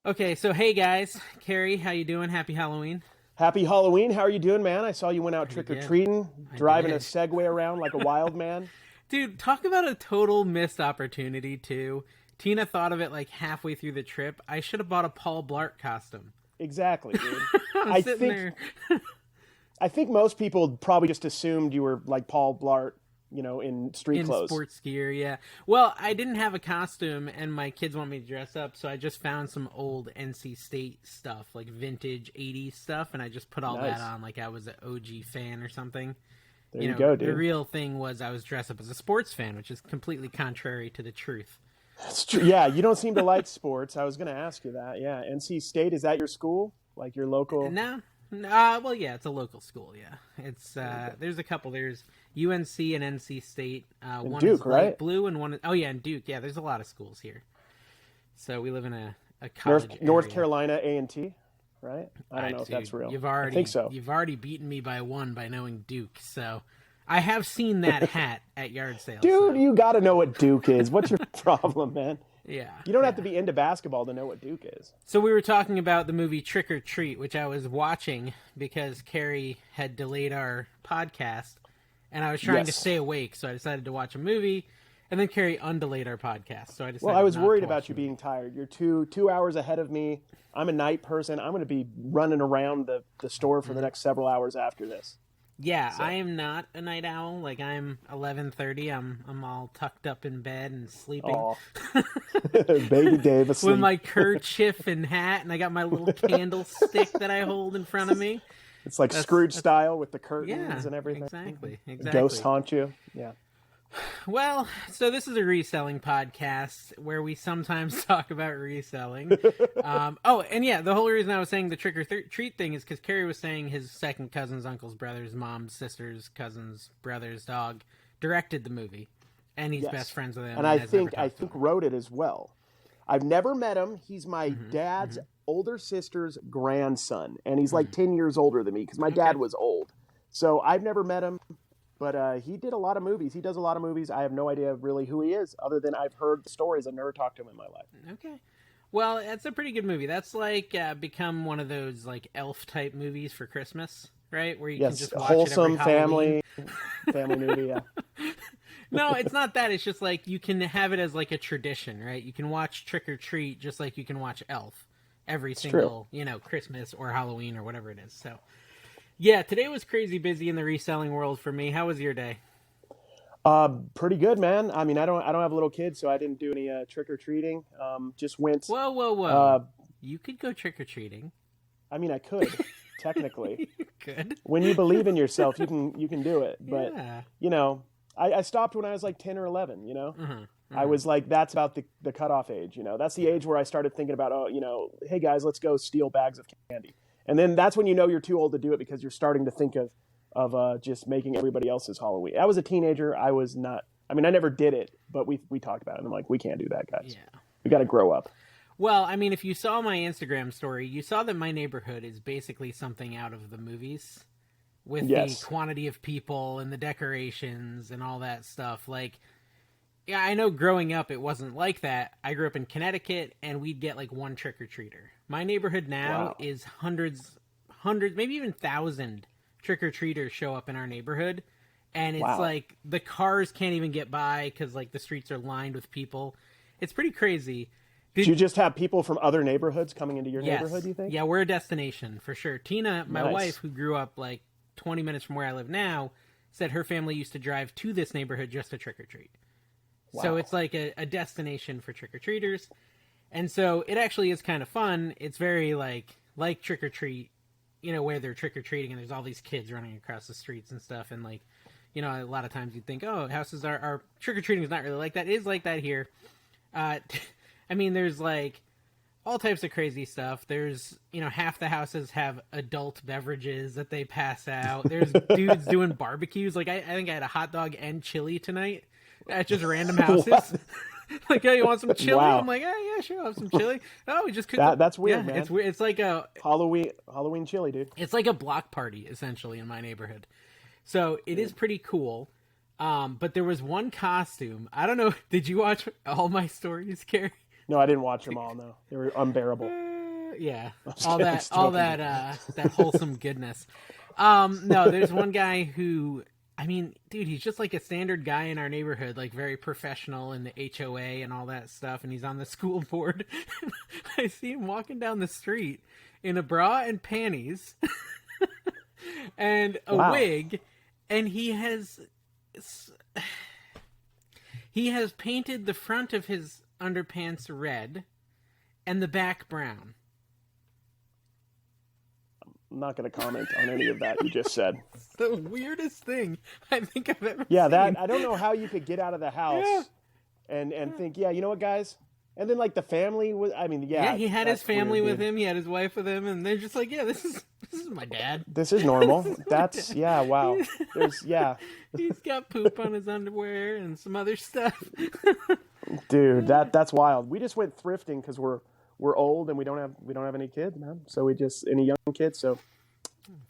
Okay, so hey guys, Carrie, how you doing? Happy Halloween. Happy Halloween. How are you doing, man? I saw you went out Pretty trick or good. treating, I driving a did. Segway around like a wild man. Dude, talk about a total missed opportunity too. Tina thought of it like halfway through the trip. I should have bought a Paul Blart costume. Exactly, dude. I'm I sitting think there I think most people probably just assumed you were like Paul Blart, in street in clothes. sports gear, yeah. Well, I didn't have a costume and my kids want me to dress up, so I just found some old NC State stuff, like vintage 80s stuff, and I just put all that Nice. on like I was an OG fan or something. There you go, The dude. real thing was I was dressed up as a sports fan, which is completely contrary to the truth. That's true. Yeah, you don't seem to like sports. I was going to ask you that. Yeah, NC State, is that your school? Like your local? No, well, yeah, it's a local school. Yeah, it's There you go. there's a couple. There's UNC and NC State. And One is Duke, light right? blue, and one is, oh yeah, and Duke. Yeah, there's a lot of schools here. So we live in a college North area. Carolina A&T, right? I don't know if Dude, that's real. you've I think already so. you've already beaten me by one by knowing Duke. So I have seen that hat at yard sales. Dude, So you got to know what Duke is. What's your problem, man? yeah, You don't have to yeah. be into basketball to know what Duke is. So we were talking about the movie Trick or Treat, which I was watching because Carrie had delayed our podcast, and I was trying to Yes. stay awake, so I decided to watch a movie. And then Carrie undelayed our podcast, so I Well, I decided was not worried to watch about the you movie. being tired. You're two hours ahead of me. I'm a night person. I'm going to be running around the store for the next several hours after this. Yeah, I So, am not a night owl. Like I'm 11:30. I'm all tucked up in bed and sleeping oh, baby Dave with asleep. my kerchief and hat, and I got my little candlestick that I hold in front of me. It's like Scrooge That's style with the yeah, curtains and everything. exactly, Ghosts exactly. haunt you. Yeah. Well, so this is a reselling podcast where we sometimes talk about reselling. Oh, and yeah, the whole reason I was saying the trick or treat thing is because Carrie was saying his second cousin's uncle's brother's mom's sister's cousin's brother's dog directed the movie, and he's best Yes. friends with him And and I has never think I talked to think him. wrote it as well. I've never met him. He's my Hmm. dad's Hmm. older sister's grandson, and he's like Hmm. 10 years older than me because my Okay. dad was old. So I've never met him, but he did a lot of movies. He does a lot of movies. I have no idea really who he is, other than I've heard the stories. I've never talked to him in my life. Okay. Well, that's a pretty good movie. That's like become one of those like elf type movies for Christmas, right? Where you can Yes, just a watch it every wholesome Halloween. family movie. Yeah, No, it's not that. It's just like you can have it as like a tradition, right? You can watch Trick or Treat just like you can watch Elf every it's true. single, Christmas or Halloween or whatever it is. So, yeah, today was crazy busy in the reselling world for me. How was your day? Pretty good, man. I mean, I don't have little kids, so I didn't do any trick or treating. Just went. Whoa, whoa, Uh, whoa. You could go trick or treating. I mean, I could technically. You could. When you believe in yourself, you can do it. But Yeah. you know, I stopped when I was like 10 or 11. Uh-huh. I Uh-huh. was like, that's about the cutoff age. That's the age where I started thinking about, hey guys, let's go steal bags of candy. And then that's when you know you're too old to do it because you're starting to think of just making everybody else's Halloween. I was a teenager. I was not. I mean, I never did it, but we talked about it. And I'm like, we can't do that, guys. Yeah. We got to grow up. Well, I mean, if you saw my Instagram story, you saw that my neighborhood is basically something out of the movies with the Yes. quantity of people and the decorations and all that stuff. Like, yeah, I know growing up it wasn't like that. I grew up in Connecticut and we'd get like one trick or treater. My neighborhood now Wow. is hundreds, maybe even thousand trick or treaters show up in our neighborhood. And it's Wow. like the cars can't even get by because like the streets are lined with people. It's pretty crazy. Do you Did just have people from other neighborhoods coming into your Yes. neighborhood, you think? Yeah, we're a destination for sure. Tina, my wife, Nice. who grew up like 20 minutes from where I live now, said her family used to drive to this neighborhood just to trick or treat. So Wow. it's like a destination for trick or treaters. And so it actually is kind of fun. It's very like trick or treat, where they're trick or treating and there's all these kids running across the streets and stuff. And like, a lot of times you'd think, oh, houses are trick or treating is not really like that. It is like that here. Uh, I mean, there's like all types of crazy stuff. There's, half the houses have adult beverages that they pass out. There's dudes doing barbecues. Like, I think I had a hot dog and chili tonight at just random houses. What? Like, oh, you want some chili? I'm Wow. like, oh, yeah, sure, I'll have some chili. Oh, we just cooked up. That's weird, Yeah, it's man. weird. Halloween chili, dude. It's like a block party, essentially, in my neighborhood. So it is pretty cool. But there was one costume. I don't know. Did you watch all my stories, Carrie? No, I didn't watch them all. No, they were unbearable. Yeah, just all kidding, that, just all joking. that wholesome goodness. No, there's one guy who, I mean, dude, he's just like a standard guy in our neighborhood, like very professional in the HOA and all that stuff, and he's on the school board. I see him walking down the street in a bra and panties and a Wow. wig, and he has painted the front of his underpants red and the back brown. I'm not going to comment on any of that you just said. It's the weirdest thing I think I've ever Yeah, seen. that I don't know how you could get out of the house Yeah. and think, yeah, you know what, guys? And then like the family was, I mean, yeah. Yeah, he had his that's family weird, with dude. him. He had his wife with him, and they're just like, "Yeah, this is my dad." This is normal. This is my That's dad. yeah, wow. There's yeah, He's got poop on his underwear and some other stuff. dude, that's wild. We just went thrifting because we're old and we don't have any kids, man. So we just any young kids. So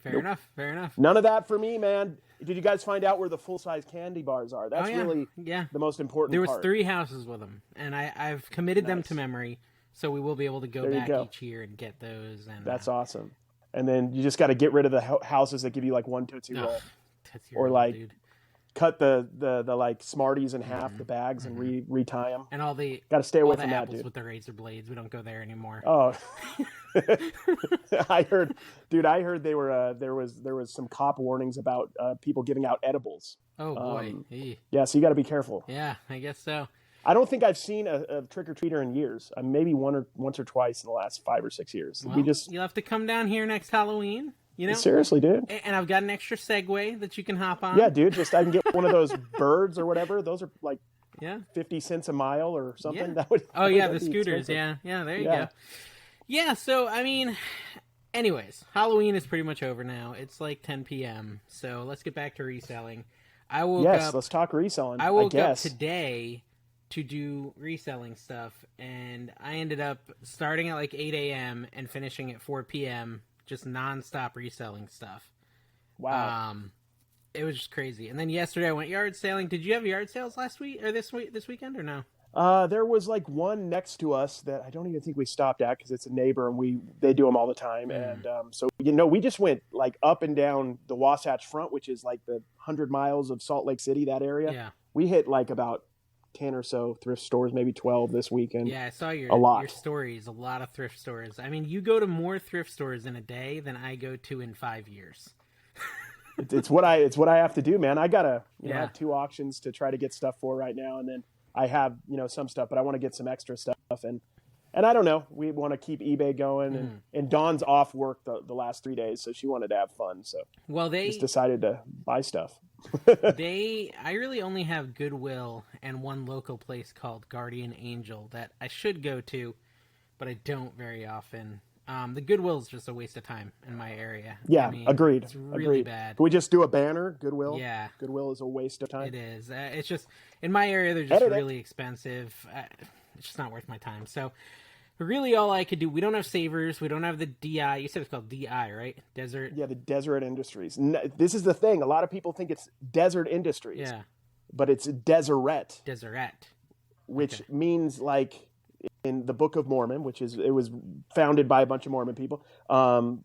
Fair enough. Fair enough. none of that for me, man. Did you guys find out where the full size candy bars are? That's Oh yeah, really yeah. the most important There was part. 3 houses with them, and I've committed them Nice. to memory, so we will be able to go There you back go. each year and get those. And That's awesome. And then you just got to get rid of the houses that give you like 1 Tootsie Roll. Tootsie Or Roll, like dude. Cut the like Smarties in half, Mm-hmm. the bags, and retie them. And all the Got to stay all away the from that, apples dude. with the razor blades. We don't go there anymore. Oh, I heard they were there was some cop warnings about people giving out edibles. Oh boy. Eeh. Yeah, so you got to be careful. Yeah, I guess so. I don't think I've seen a trick or treater in years. Maybe once or twice in the last 5 or 6 years. Well, We just you'll have to come down here next Halloween. You know, seriously, dude. and I've got an extra Segway that you can hop on. Yeah, dude. Just I can get one of those birds or whatever. Those are like Yeah. 50 cents a mile or something. Yeah. That would. Oh yeah, the that'd be scooters. expensive. Yeah, yeah. There you Yeah. go. Yeah. So I mean, anyways, Halloween is pretty much over now. It's like 10 p.m. So let's get back to reselling. I woke Yes, up. let's talk reselling. I woke up guess. today to do reselling stuff, and I ended up starting at like 8 a.m. and finishing at 4 p.m. just nonstop reselling stuff. Wow. It was just crazy. And then yesterday I went yard sailing. Did you have yard sales last week or this weekend or no? There was like one next to us that I don't even think we stopped at because it's a neighbor and they do them all the time. And so we just went like up and down the Wasatch Front, which is like the 100 miles of Salt Lake City, that area. Yeah. We hit like about 10 or so thrift stores, maybe 12 this weekend. Yeah, I saw A lot. your stories. A lot of thrift stores. I mean, you go to more thrift stores in a day than I go to in 5 years. It's what I have to do, man. I gotta I Yeah. have 2 auctions to try to get stuff for right now, and then I have some stuff, but I want to get some extra stuff, and I don't know. We want to keep eBay going, and Dawn's off work the last 3 days, so she wanted to have fun, so Well, just decided to buy stuff. I really only have Goodwill and one local place called Guardian Angel that I should go to, but I don't very often. The Goodwill is just a waste of time in my area. Yeah, I mean, agreed. It's really agreed. bad. Can we just do a banner? Goodwill. Yeah. Goodwill is a waste of time. It is. It's just in my area. They're just Edit it. really expensive. It's just not worth my time. So, really, all I could do. We don't have Savers. We don't have the DI. You said it's called DI, right? Desert. Yeah, the Deseret Industries. This is the thing. A lot of people think it's Desert Industries, Yeah. but it's Deseret, Deseret. which means like in the Book of Mormon, it was founded by a bunch of Mormon people,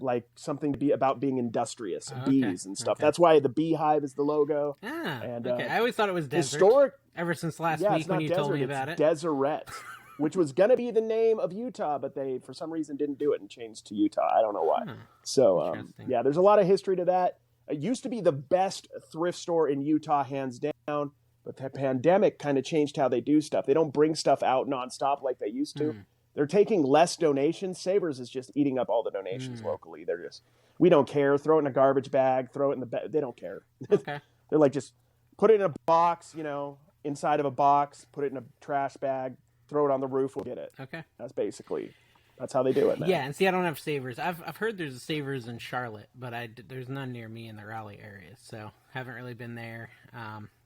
like something to be about being industrious, Oh, okay. bees and stuff. Okay. That's why the beehive is the logo. Ah. And, okay. I always thought it was desert. Historic, Ever since last yeah, week it's when not you desert, told me it's about it. Deseret, which was gonna be the name of Utah, but they for some reason didn't do it and changed to Utah. I don't know why. Huh. So Interesting. yeah, there's a lot of history to that. It used to be the best thrift store in Utah, hands down. But the pandemic kind of changed how they do stuff. They don't bring stuff out nonstop like they used to. They're taking less donations. Savers is just eating up all the donations locally. They're just, we don't care. Throw it in a garbage bag. Throw it in the bag. They don't care. Okay. They're like, just put it in a box, inside of a box, put it in a trash bag, throw it on the roof, we'll get it. Okay. That's how they do it, man. Yeah, and see, I don't have Savers. I've heard there's a Savers in Charlotte, but there's none near me in the Raleigh area, so haven't really been there.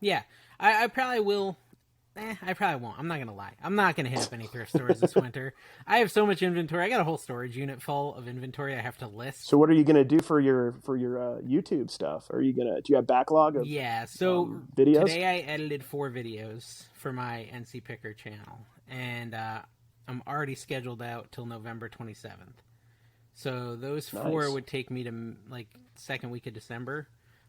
Yeah, I probably will. I probably won't. I'm not gonna lie. I'm not gonna hit up any thrift stores this winter. I have so much inventory. I got a whole storage unit full of inventory I have to list. So what are you gonna do for your YouTube stuff? Do you have backlog of Yeah, so videos? today I edited 4 videos for my NC Picker channel, and I'm already scheduled out till November 27th. So those 4 Nice. would take me to like second week of December.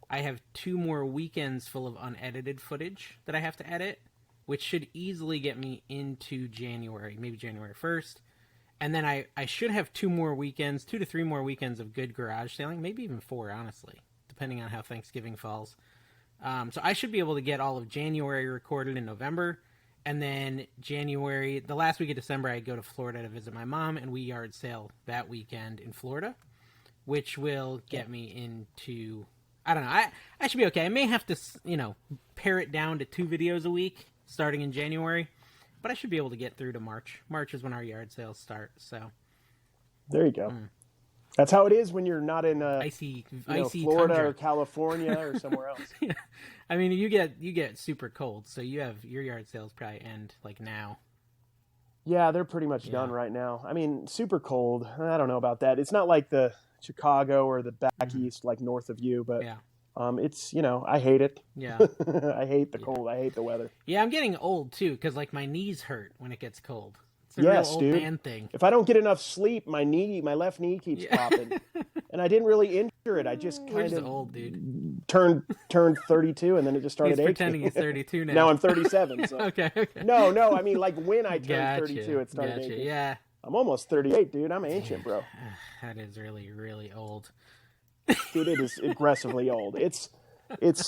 I have 2 more weekends full of unedited footage that I have to edit, which should easily get me into January, maybe January 1st. And then I should have 2 more weekends, 2 to 3 more weekends of good garage sailing, maybe even 4, honestly, depending on how Thanksgiving falls. So I should be able to get all of January recorded in November. And then January, the last week of December, I go to Florida to visit my mom, and we yard sail that weekend in Florida, which will get me into, I don't know, I should be okay. I may have to, pare it down to 2 videos a week starting in January, but I should be able to get through to March. March is when our yard sales start, so. There you go. That's how it is when you're not in Icy Florida tundra. or California or somewhere else. I mean, you get super cold, so you have your yard sales probably end like now. Yeah, they're pretty much done right now. I mean, super cold. I don't know about that. It's not like the Chicago or the back east, like north of you, but Yeah. it's, I hate it. Yeah. I hate the cold. I hate the weather. Yeah, I'm getting old too, because like my knees hurt when it gets cold. It's a Yes, real old dude. man thing. If I don't get enough sleep, my left knee keeps popping. And I didn't really injure it. I just We're kind just of old, dude. turned 32, and then it just started He's aching. pretending he's 32 now. Now I'm 37. So. Okay. No, I mean, like when I turned Gotcha. 32, it started aching. Yeah. I'm almost 38, dude. I'm ancient, bro. That is really, really old. Dude, it is aggressively old. It's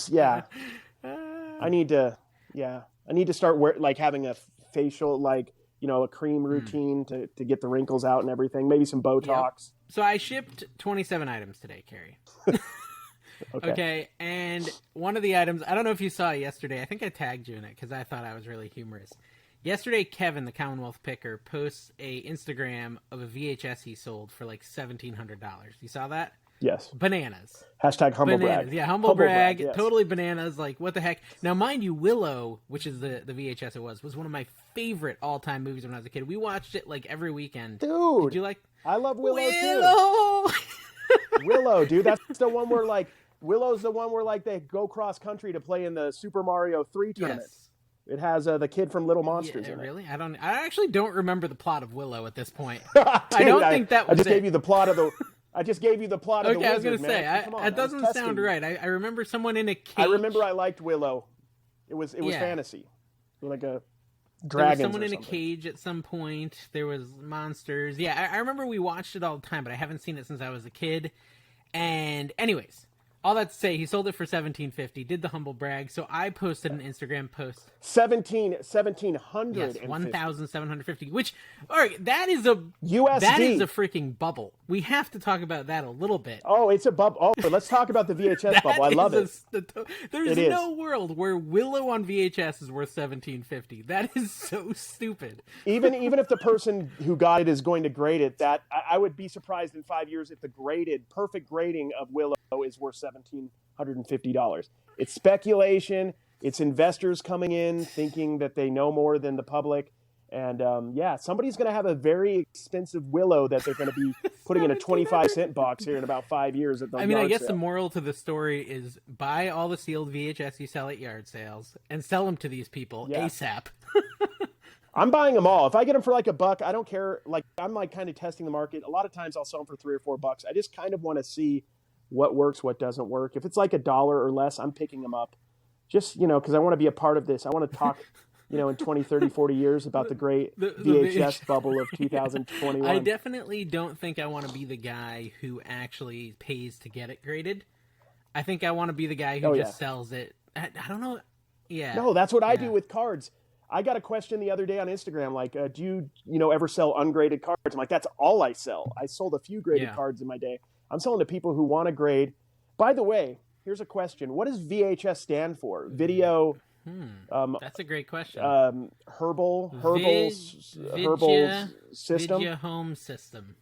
yeah. I need to start having a facial, a cream routine to get the wrinkles out and everything. Maybe some Botox. So I shipped 27 items today, Carrie. Okay, and one of the items, I don't know if you saw it yesterday. I think I tagged you in it because I thought I was really humorous. Yesterday, Kevin, the Commonwealth Picker, posts a Instagram of a VHS he sold for like $1,700. You saw that? Yes. Bananas. Hashtag humble Bananas. brag. Yeah, humble brag. Yes. Totally bananas. Like, what the heck? Now, mind you, Willow, which is the VHS it was one of my favorite all-time movies when I was a kid. We watched it like every weekend. Dude. Did you like? I love Willow Willow! too. Willow, dude. That's the one where Willow's the one where they go cross country to play in the Super Mario 3 tournament. Yes. It has the kid from Little Monsters in it. Really? I actually don't remember the plot of Willow at this point. Dude, I don't think that was I just it. gave you the plot of the. I just gave you the plot of the Okay, wizard, I was gonna say man. Come on, that doesn't sound testing you. right. I remember someone in a cage. I remember I liked Willow. It was Yeah. fantasy, like a There was dragon. someone in a cage at some point. There was monsters. Yeah, I remember we watched it all the time, but I haven't seen it since I was a kid. And anyways, all that to say, he sold it for $1,750. Did the humble brag. So I posted an Instagram post. 1,700. Yes, 1,750. Which, all right, that is a USD. That is a freaking bubble. We have to talk about that a little bit. Oh, it's a bubble. Oh, let's talk about the VHS bubble. I love it. There's It no world where Willow on VHS is worth $1,750. That is so stupid. Even if the person who got it is going to grade it, that I would be surprised in 5 years if the perfect grading of Willow is worth $1,750. It's speculation. It's investors coming in thinking that they know more than the public. And somebody's going to have a very expensive Willow that they're going to be putting in a 25-cent box here in about 5 years at the I guess sale. the moral to the story is buy all the sealed VHS you sell at yard sales and sell them to these people ASAP. I'm buying them all. If I get them for like $1, I don't care. I'm kind of testing the market. A lot of times I'll sell them for $3 or $4. I just kind of want to see what works, what doesn't work. If it's like $1 or less, I'm picking them up. Just, because I want to be a part of this. I want to talk, in 20, 30, 40 years about the great VHS bubble of 2021. I definitely don't think I want to be the guy who actually pays to get it graded. I think I want to be the guy who just sells it. I don't know. Yeah. No, that's what I do with cards. I got a question the other day on Instagram, do you, ever sell ungraded cards? I'm like, that's all I sell. I sold a few graded cards in my day. I'm selling to people who want to grade. By the way, here's a question. What does VHS stand for? Video. That's a great question. Herbal system. Video home system.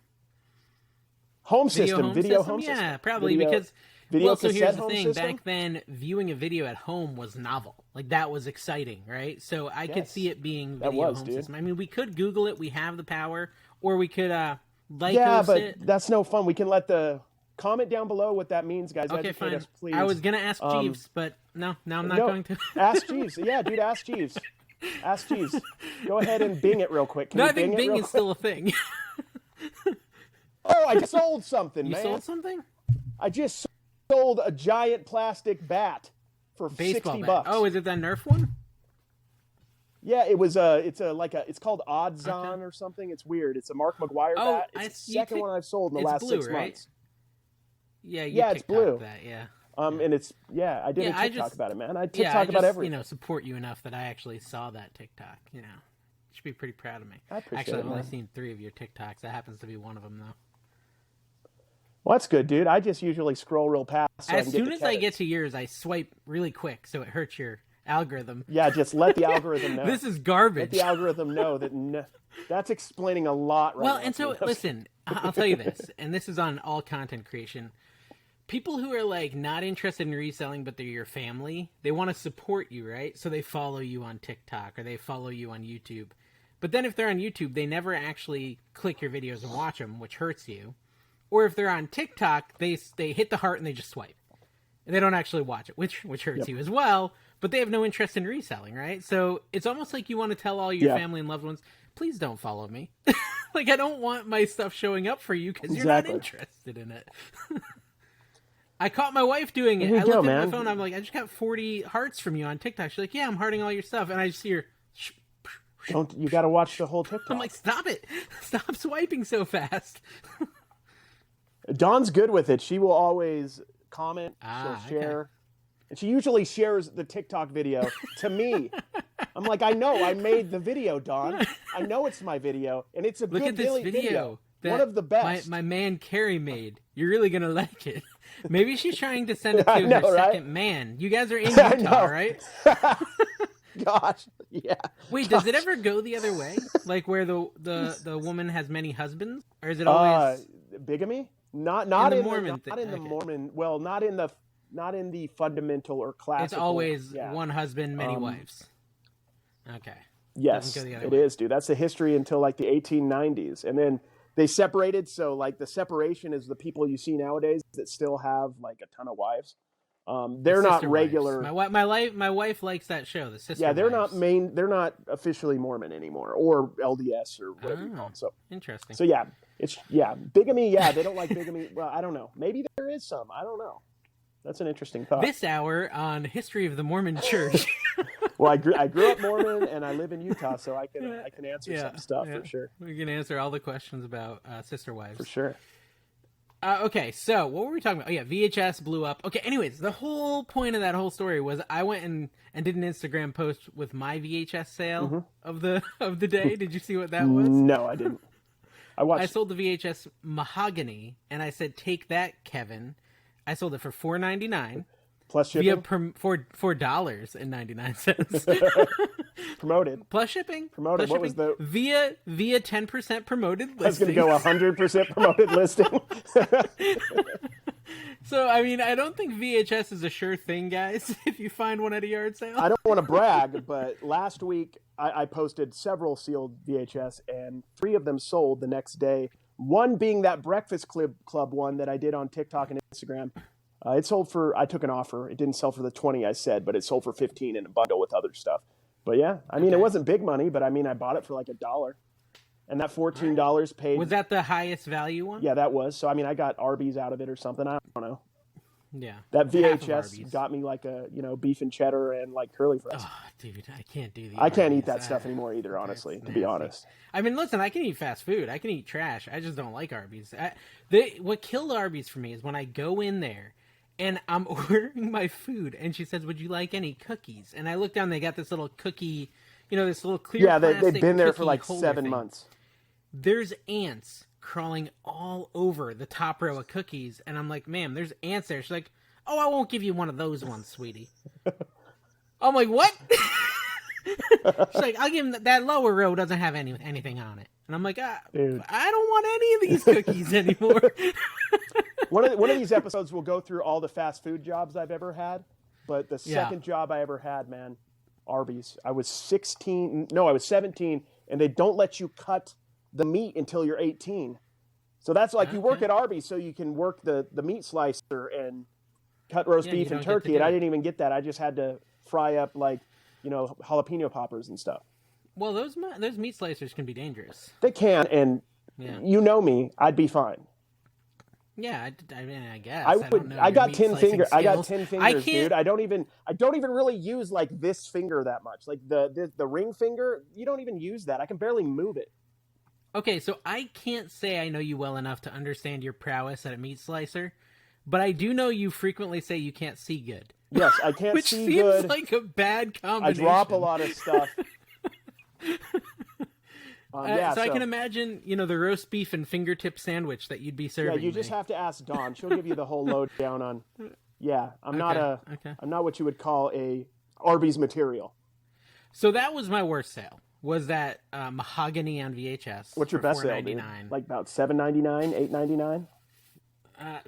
Home system. Video home system. Yeah, probably because. So here's the thing. Back then, viewing a video at home was novel. That was exciting, right? So I could see it being video home system. We could Google it. We have the power, or we could Lycos it. That's no fun. We can let the comment down below what that means, guys. Okay, Educate fine. us, please. I was gonna ask Jeeves, but no, I'm not going to. Ask Jeeves. Yeah, dude, ask Jeeves. Ask Jeeves. Go ahead and Bing it real quick. Can No, you I think Bing is still a thing. Oh, I just sold something, You man. sold something? I just sold a giant plastic bat for Baseball $60. bat. Oh, is it that Nerf one? Yeah, it was it's called Odds-On or something. It's weird. It's a Mark McGuire bat. It's the second one I've sold in the last blue, 6 right? months. Yeah, it's blue. That, yeah. And it's I did a TikTok about it, man. I TikTok I about everything. Support you enough that I actually saw that TikTok. You should be pretty proud of me. I appreciate actually, it, I've only man. seen 3 of your TikToks. That happens to be one of them, though. Well, that's good, dude. I just usually scroll real past. So as soon as I get to yours, I swipe really quick, so it hurts your algorithm. Yeah, just let the algorithm know. This is garbage. Let the algorithm know that that's explaining a lot right now. Well, and so, listen, I'll tell you this, and this is on all content creation. People who are, like, not interested in reselling, but they're your family, they want to support you, right? So they follow you on TikTok, or they follow you on YouTube. But then if they're on YouTube, they never actually click your videos and watch them, which hurts you. Or if they're on TikTok, they hit the heart and they just swipe. And they don't actually watch it, which hurts you as well, but they have no interest in reselling, right? So it's almost like you want to tell all your family and loved ones, please don't follow me. Like, I don't want my stuff showing up for you because you're not interested in it. I caught my wife doing it. I looked at my phone, I'm like, I just got 40 hearts from you on TikTok. She's like, yeah, I'm hearting all your stuff. And I just see her... You got to watch the whole TikTok. I'm like, stop it. Stop swiping so fast. Dawn's good with it. She will always comment. She'll share. Okay. And she usually shares the TikTok video to me. I'm like, I know. I made the video, Dawn. I know it's my video. And it's a good video. One of the best. My man Carrie made. You're really going to like it. Maybe she's trying to send it to her second man. You guys are in Utah, right? Gosh, yeah. Wait, does it ever go the other way? Like where the woman has many husbands? Or is it always... bigamy? Not in the Mormon thing. Not in the Mormon. Well, not in the fundamental or classical. It's always one husband, many wives. Okay. Yes, it is, dude. That's the history until like the 1890s, and then they separated. So like the separation is the people you see nowadays that still have like a ton of wives. They're not regular. My wife likes that show, the Sister. Yeah, they're Wives. They're not officially Mormon anymore, or LDS or whatever you call it. So interesting. So bigamy. Yeah, they don't like bigamy. Well, I don't know. Maybe there is some. I don't know. That's an interesting thought. This hour on History of the Mormon Church. Well, I grew up Mormon and I live in Utah, so I can answer some stuff for sure. We can answer all the questions about Sister Wives for sure. Okay, so what were we talking about? Oh yeah, VHS blew up. Okay, anyways, the whole point of that whole story was I went and did an Instagram post with my VHS sale of the day. Did you see what that was? No, I didn't. I sold the VHS Mahogany, and I said, "Take that, Kevin." I sold it for $4.99 plus shipping. For $4.99. Promoted. Plus shipping. Promoted. Plus what shipping. was the via 10% promoted listing? I was going to go 100% promoted listing. So I mean, I don't think VHS is a sure thing, guys. If you find one at a yard sale, I don't want to brag, but last week I posted several sealed VHS, and 3 of them sold the next day. One being that Breakfast Club one that I did on TikTok and Instagram. It sold I took an offer. It didn't sell for the 20 I said, but it sold for 15 in a bundle with other stuff. But yeah, I mean, It wasn't big money, but I mean, I bought it for like $1. And that $14 paid. Was that the highest value one? Yeah, that was. So, I mean, I got Arby's out of it or something. I don't know. Yeah. That VHS got me like beef and cheddar and like curly fries. Oh, dude, I can't do these. I can't eat that stuff anymore either, honestly, to be honest. I mean, listen, I can eat fast food. I can eat trash. I just don't like Arby's. What killed Arby's for me is when I go in there and I'm ordering my food and she says, "Would you like any cookies?" And I look down, they got this little cookie, this little clear plastic. Yeah, they've been there for like 7 months. There's ants crawling all over the top row of cookies, and I'm like, "Ma'am, there's ants there." She's like, "Oh, I won't give you one of those ones, sweetie." I'm like, "What?" She's like, "I'll give him that lower row doesn't have anything on it." And I'm like, I don't want any of these cookies anymore. One of these episodes will go through all the fast food jobs I've ever had, but the second job I ever had, man, Arby's. I was 17, and they don't let you cut the meat until you're 18. So that's like you work at Arby's so you can work the meat slicer and cut roast beef and turkey, and I didn't even get that. I just had to fry up like, jalapeno poppers and stuff. Well, those meat slicers can be dangerous. They can, and you know me, I'd be fine. Yeah, I mean, I guess I I don't would. know I your got meat 10 slicing finger. I got skills. 10 I fingers, can't. dude. I don't even. I don't even really use like this finger that much. Like the ring finger. You don't even use that. I can barely move it. Okay, so I can't say I know you well enough to understand your prowess at a meat slicer, but I do know you frequently say you can't see good. Yes, I can't Which see seems good. like a bad I combination. drop a lot of stuff. Yeah, so I can imagine, the roast beef and fingertip sandwich that you'd be serving. Yeah, you just have to ask Dawn. She'll give you the whole lowdown on. Yeah, I'm not what you would call a Arby's material. So that was my worst sale. Was that mahogany on VHS? What's your best sale, dude? Like about $7.99, $8.99.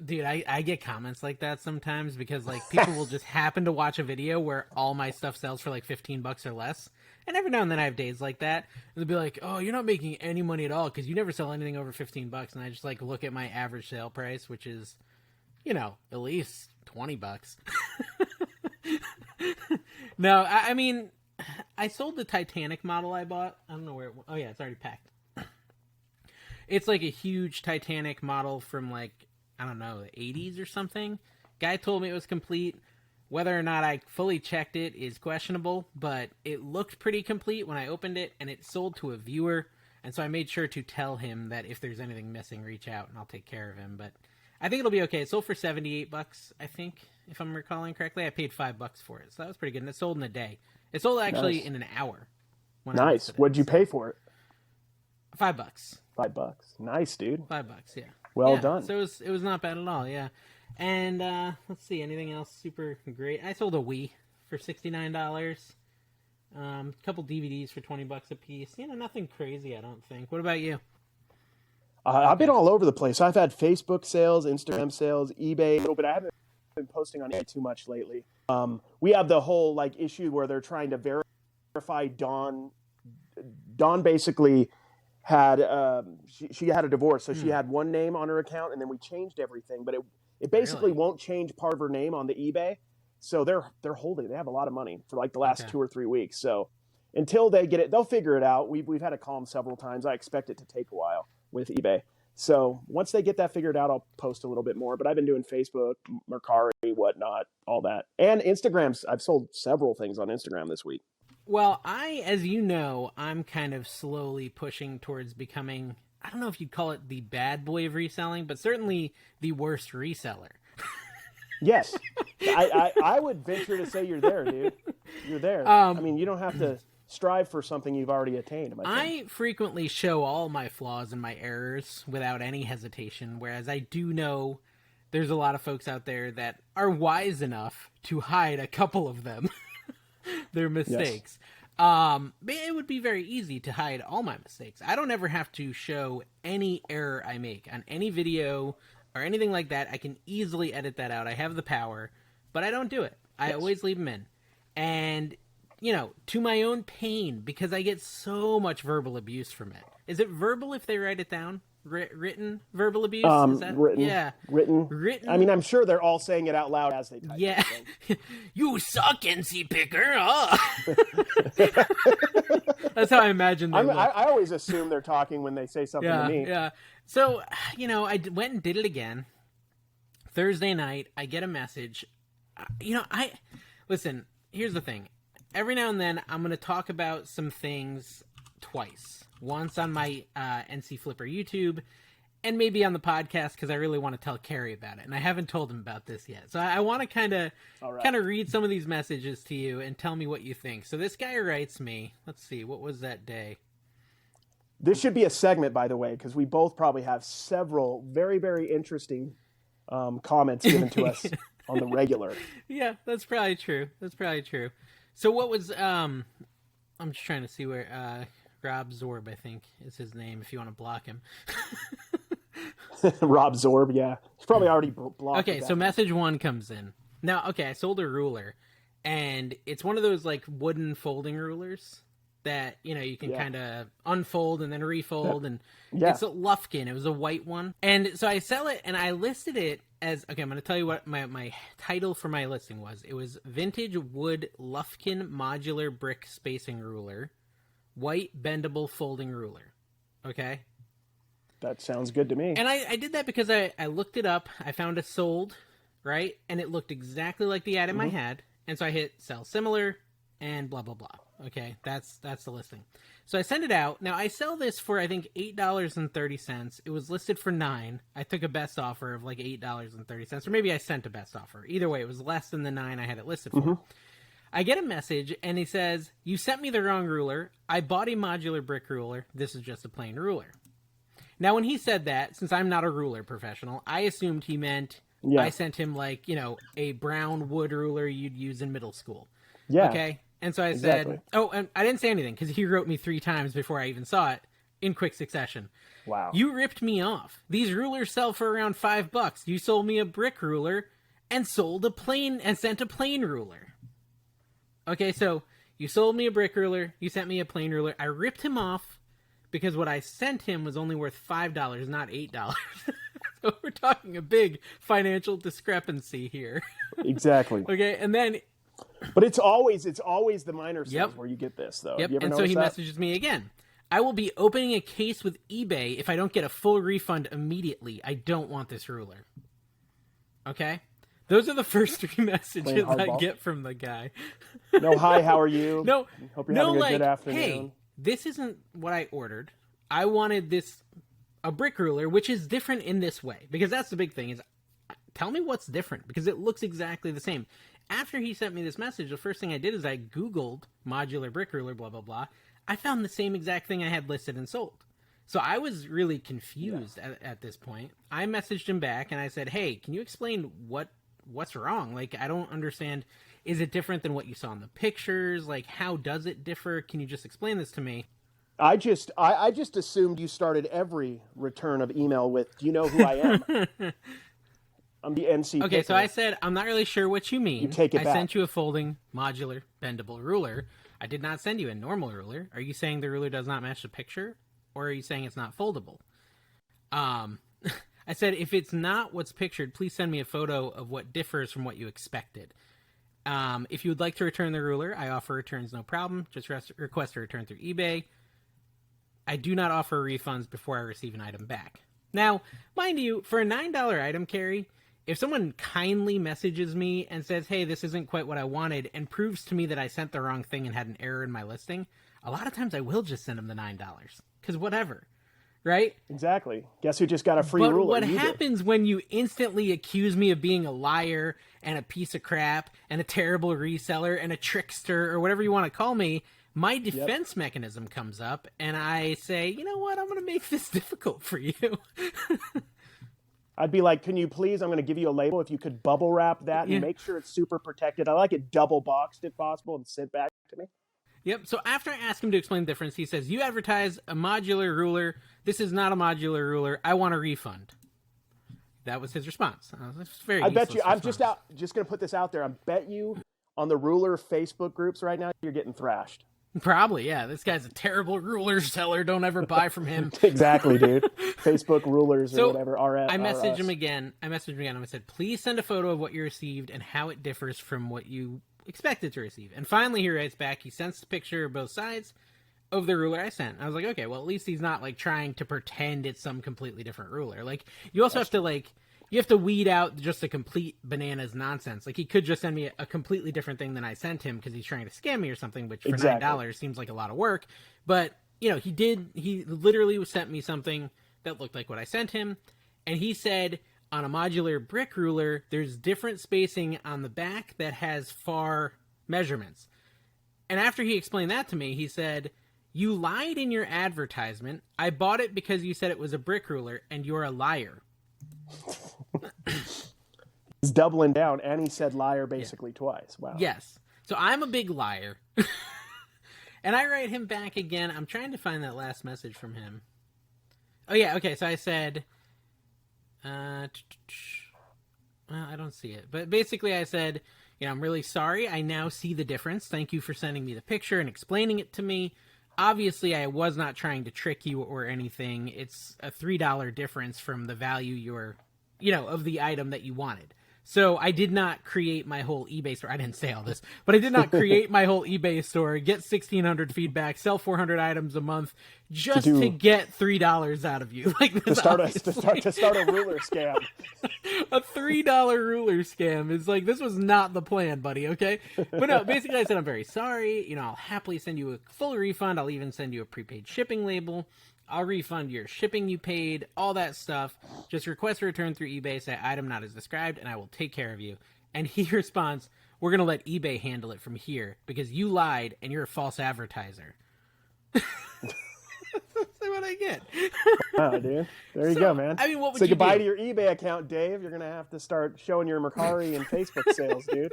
Dude, I get comments like that sometimes because like people will just happen to watch a video where all my stuff sells for like $15 or less. And every now and then I have days like that. And they'll be like, "Oh, you're not making any money at all because you never sell anything over $15." And I just like look at my average sale price, which is, at least $20. No, I mean, I sold the Titanic model I bought. I don't know where. Oh yeah, it's already packed. It's like a huge Titanic model from like, I don't know, the 80s or something. Guy told me it was complete. Whether or not I fully checked it is questionable, but it looked pretty complete when I opened it, and it sold to a viewer, and so I made sure to tell him that if there's anything missing, reach out, and I'll take care of him, but I think it'll be okay. It sold for $78, I think, if I'm recalling correctly. I paid $5 for it, so that was pretty good, and it sold in a day. It sold actually in an hour. Nice. What'd you pay for it? $5. $5. Nice, dude. $5, yeah. Well done. So it was not bad at all, yeah. And let's see, anything else super great? I sold a Wii for $69. A couple DVDs for $20 a piece. Nothing crazy, I don't think. What about you? I've been all over the place. I've had Facebook sales, Instagram sales, eBay, but I haven't been posting on eBay too much lately. We have the whole like issue where they're trying to verify Dawn. Dawn basically had she had a divorce, so she had one name on her account, and then we changed everything, but it basically won't change part of her name on the eBay. So they're holding. They have a lot of money for like the last 2 or 3 weeks. So until they get it, they'll figure it out. We've had to call them several times. I expect it to take a while with eBay. So once they get that figured out, I'll post a little bit more. But I've been doing Facebook, Mercari, whatnot, all that, and Instagram. I've sold several things on Instagram this week. Well, as you know, I'm kind of slowly pushing towards becoming, I don't know if you'd call it the bad boy of reselling, but certainly the worst reseller. Yes. I would venture to say you're there, dude. You're there. I mean, you don't have to strive for something you've already attained. I frequently show all my flaws and my errors without any hesitation, whereas I do know there's a lot of folks out there that are wise enough to hide a couple of them. Their mistakes. Yes. It would be very easy to hide all my mistakes. I don't ever have to show any error I make on any video or anything like that. I can easily edit that out. I have the power, but I don't do it. I always leave them in. And, to my own pain, because I get so much verbal abuse from it. Is it verbal if they write it down? Written verbal abuse? Is that... Written. Yeah. Written. I mean, I'm sure they're all saying it out loud as they type. Yeah. You suck, NC Picker. Oh. That's how I imagine them. I always assume they're talking when they say something to me. Yeah. So, I went and did it again. Thursday night, I get a message. Listen, here's the thing. Every now and then, I'm going to talk about some things twice. Once on my NC Flipper YouTube, and maybe on the podcast because I really want to tell Carrie about it, and I haven't told him about this yet. So I want to kind of read some of these messages to you and tell me what you think. So this guy writes me. Let's see, what was that day? This should be a segment, by the way, because we both probably have several very, very interesting comments given to us on the regular. Yeah, that's probably true. So what was I'm just trying to see where. Rob Zorb, I think, is his name, if you want to block him. Rob Zorb, yeah. He's probably already blocked. Okay, so message 1 comes in. Now, I sold a ruler, and it's one of those, like, wooden folding rulers that, you can kind of unfold and then refold, and it's a Lufkin. It was a white one. And so I sell it, and I listed it as, I'm going to tell you what my title for my listing was. It was Vintage Wood Lufkin Modular Brick Spacing Ruler. White bendable folding ruler. Okay? That sounds good to me. And I did that because I looked it up. I found it sold, right? And it looked exactly like the item I had. And so I hit sell similar and blah, blah, blah. Okay, that's the listing. So I send it out. Now I sell this for, I think, $8.30. It was listed for $9. I took a best offer of like $8.30. Or maybe I sent a best offer. Either way, it was less than the $9 I had it listed for. I get a message and he says, "You sent me the wrong ruler. I bought a modular brick ruler. This is just a plain ruler." Now, when he said that, since I'm not a ruler professional, I assumed he meant I sent him, like, a brown wood ruler you'd use in middle school. Yeah. Okay? And so I said, and I didn't say anything because he wrote me 3 times before I even saw it in quick succession. Wow. You ripped me off. These rulers sell for around $5. You sold me a brick ruler and sent a plain ruler. Okay, so you sold me a brick ruler. You sent me a plain ruler. I ripped him off because what I sent him was only worth $5, not $8. So we're talking a big financial discrepancy here. Exactly. Okay, and then... But it's always the minor sales where you get this, though. Yep, You ever and so he that? messages me again. "I will be opening a case with eBay if I don't get a full refund immediately. I don't want this ruler." Okay? Those are the first 3 messages I get from the guy. No, hi, how are you? No, hope you're having a good afternoon. Hey, this isn't what I ordered. I wanted a brick ruler, which is different in this way. Because that's the big thing is, tell me what's different, because it looks exactly the same. After he sent me this message, the first thing I did is I Googled modular brick ruler, blah, blah, blah. I found the same exact thing I had listed and sold. So I was really confused at this point. I messaged him back and I said, "Hey, can you explain what's wrong? Like, I don't understand. Is it different than what you saw in the pictures? Like, how does it differ? Can you just explain this to me?" I just assumed you started every return of email with, "Do you know who I am?" I'm the NC. Okay, so I said, "I'm not really sure what you mean. You take it I back. sent you a folding, modular, bendable ruler. I did not send you a normal ruler. Are you saying the ruler does not match the picture? Or are you saying it's not foldable?" I said, "If it's not what's pictured, please send me a photo of what differs from what you expected. If you would like to return the ruler, I offer returns, no problem. Just request a return through eBay. I do not offer refunds before I receive an item back." Now, mind you, for a $9 item, Carrie, if someone kindly messages me and says, "Hey, this isn't quite what I wanted," and proves to me that I sent the wrong thing and had an error in my listing, a lot of times I will just send them the $9. Because whatever. Right? Exactly. Guess who just got a free But ruler? what happens when you instantly accuse me of being a liar and a piece of crap and a terrible reseller and a trickster or whatever you want to call me, my defense mechanism comes up and I say, "You know what? I'm going to make this difficult for you." I'd be like, "Can you please, I'm going to give you a label. If you could bubble wrap that and make sure it's super protected. I like it double boxed if possible and sent back to me." Yep. So after I ask him to explain the difference, he says, "You advertise a modular ruler. This is not a modular ruler. I want a refund." That was his response. I bet you, I'm just going to put this out there. I bet you on the ruler Facebook groups right now, you're getting thrashed. Probably, yeah. This guy's a terrible ruler seller. Don't ever buy from him. Exactly, dude. Facebook rulers or whatever. I messaged him again. And I said, "Please send a photo of what you received and how it differs from what you expected to receive." And finally, he writes back. He sends the picture of both sides of the ruler I sent. I was like, okay, well, at least he's not like trying to pretend it's some completely different ruler. Like, you also have to you have to weed out just a complete bananas nonsense. Like, he could just send me a completely different thing than I sent him because he's trying to scam me or something, which for $9 seems like a lot of work. But, he literally sent me something that looked like what I sent him. And he said, on a modular brick ruler, there's different spacing on the back that has far measurements. And after he explained that to me, he said, "You lied in your advertisement. I bought it because you said it was a brick ruler, and you're a liar." He's doubling down, and he said liar basically twice. Wow. Yes. So I'm a big liar. And I write him back again. I'm trying to find that last message from him. Oh, yeah. Okay. So I said, well, I don't see it. But basically I said, "I'm really sorry. I now see the difference. Thank you for sending me the picture and explaining it to me. Obviously, I was not trying to trick you or anything. It's a $3 difference from the value of the item that you wanted. So I did not create my whole eBay store. I didn't say all this, but I did not create my whole eBay store, get 1,600 feedback, sell 400 items a month just to get $3 out of you. Like to start a ruler scam. A $3 ruler scam is like, this was not the plan, buddy. Okay. But no, basically I said, I'm very sorry. You know, I'll happily send you a full refund. I'll even send you a prepaid shipping label. I'll refund your shipping you paid, all that stuff. Just request a return through eBay, say item not as described, and I will take care of you. And he responds, we're going to let eBay handle it from here because you lied and you're a false advertiser. That's what I get. Wow, dude. There you go, man. I mean, what would Say you goodbye do? to your eBay account, Dave. You're going to have to start showing your Mercari and Facebook sales, dude.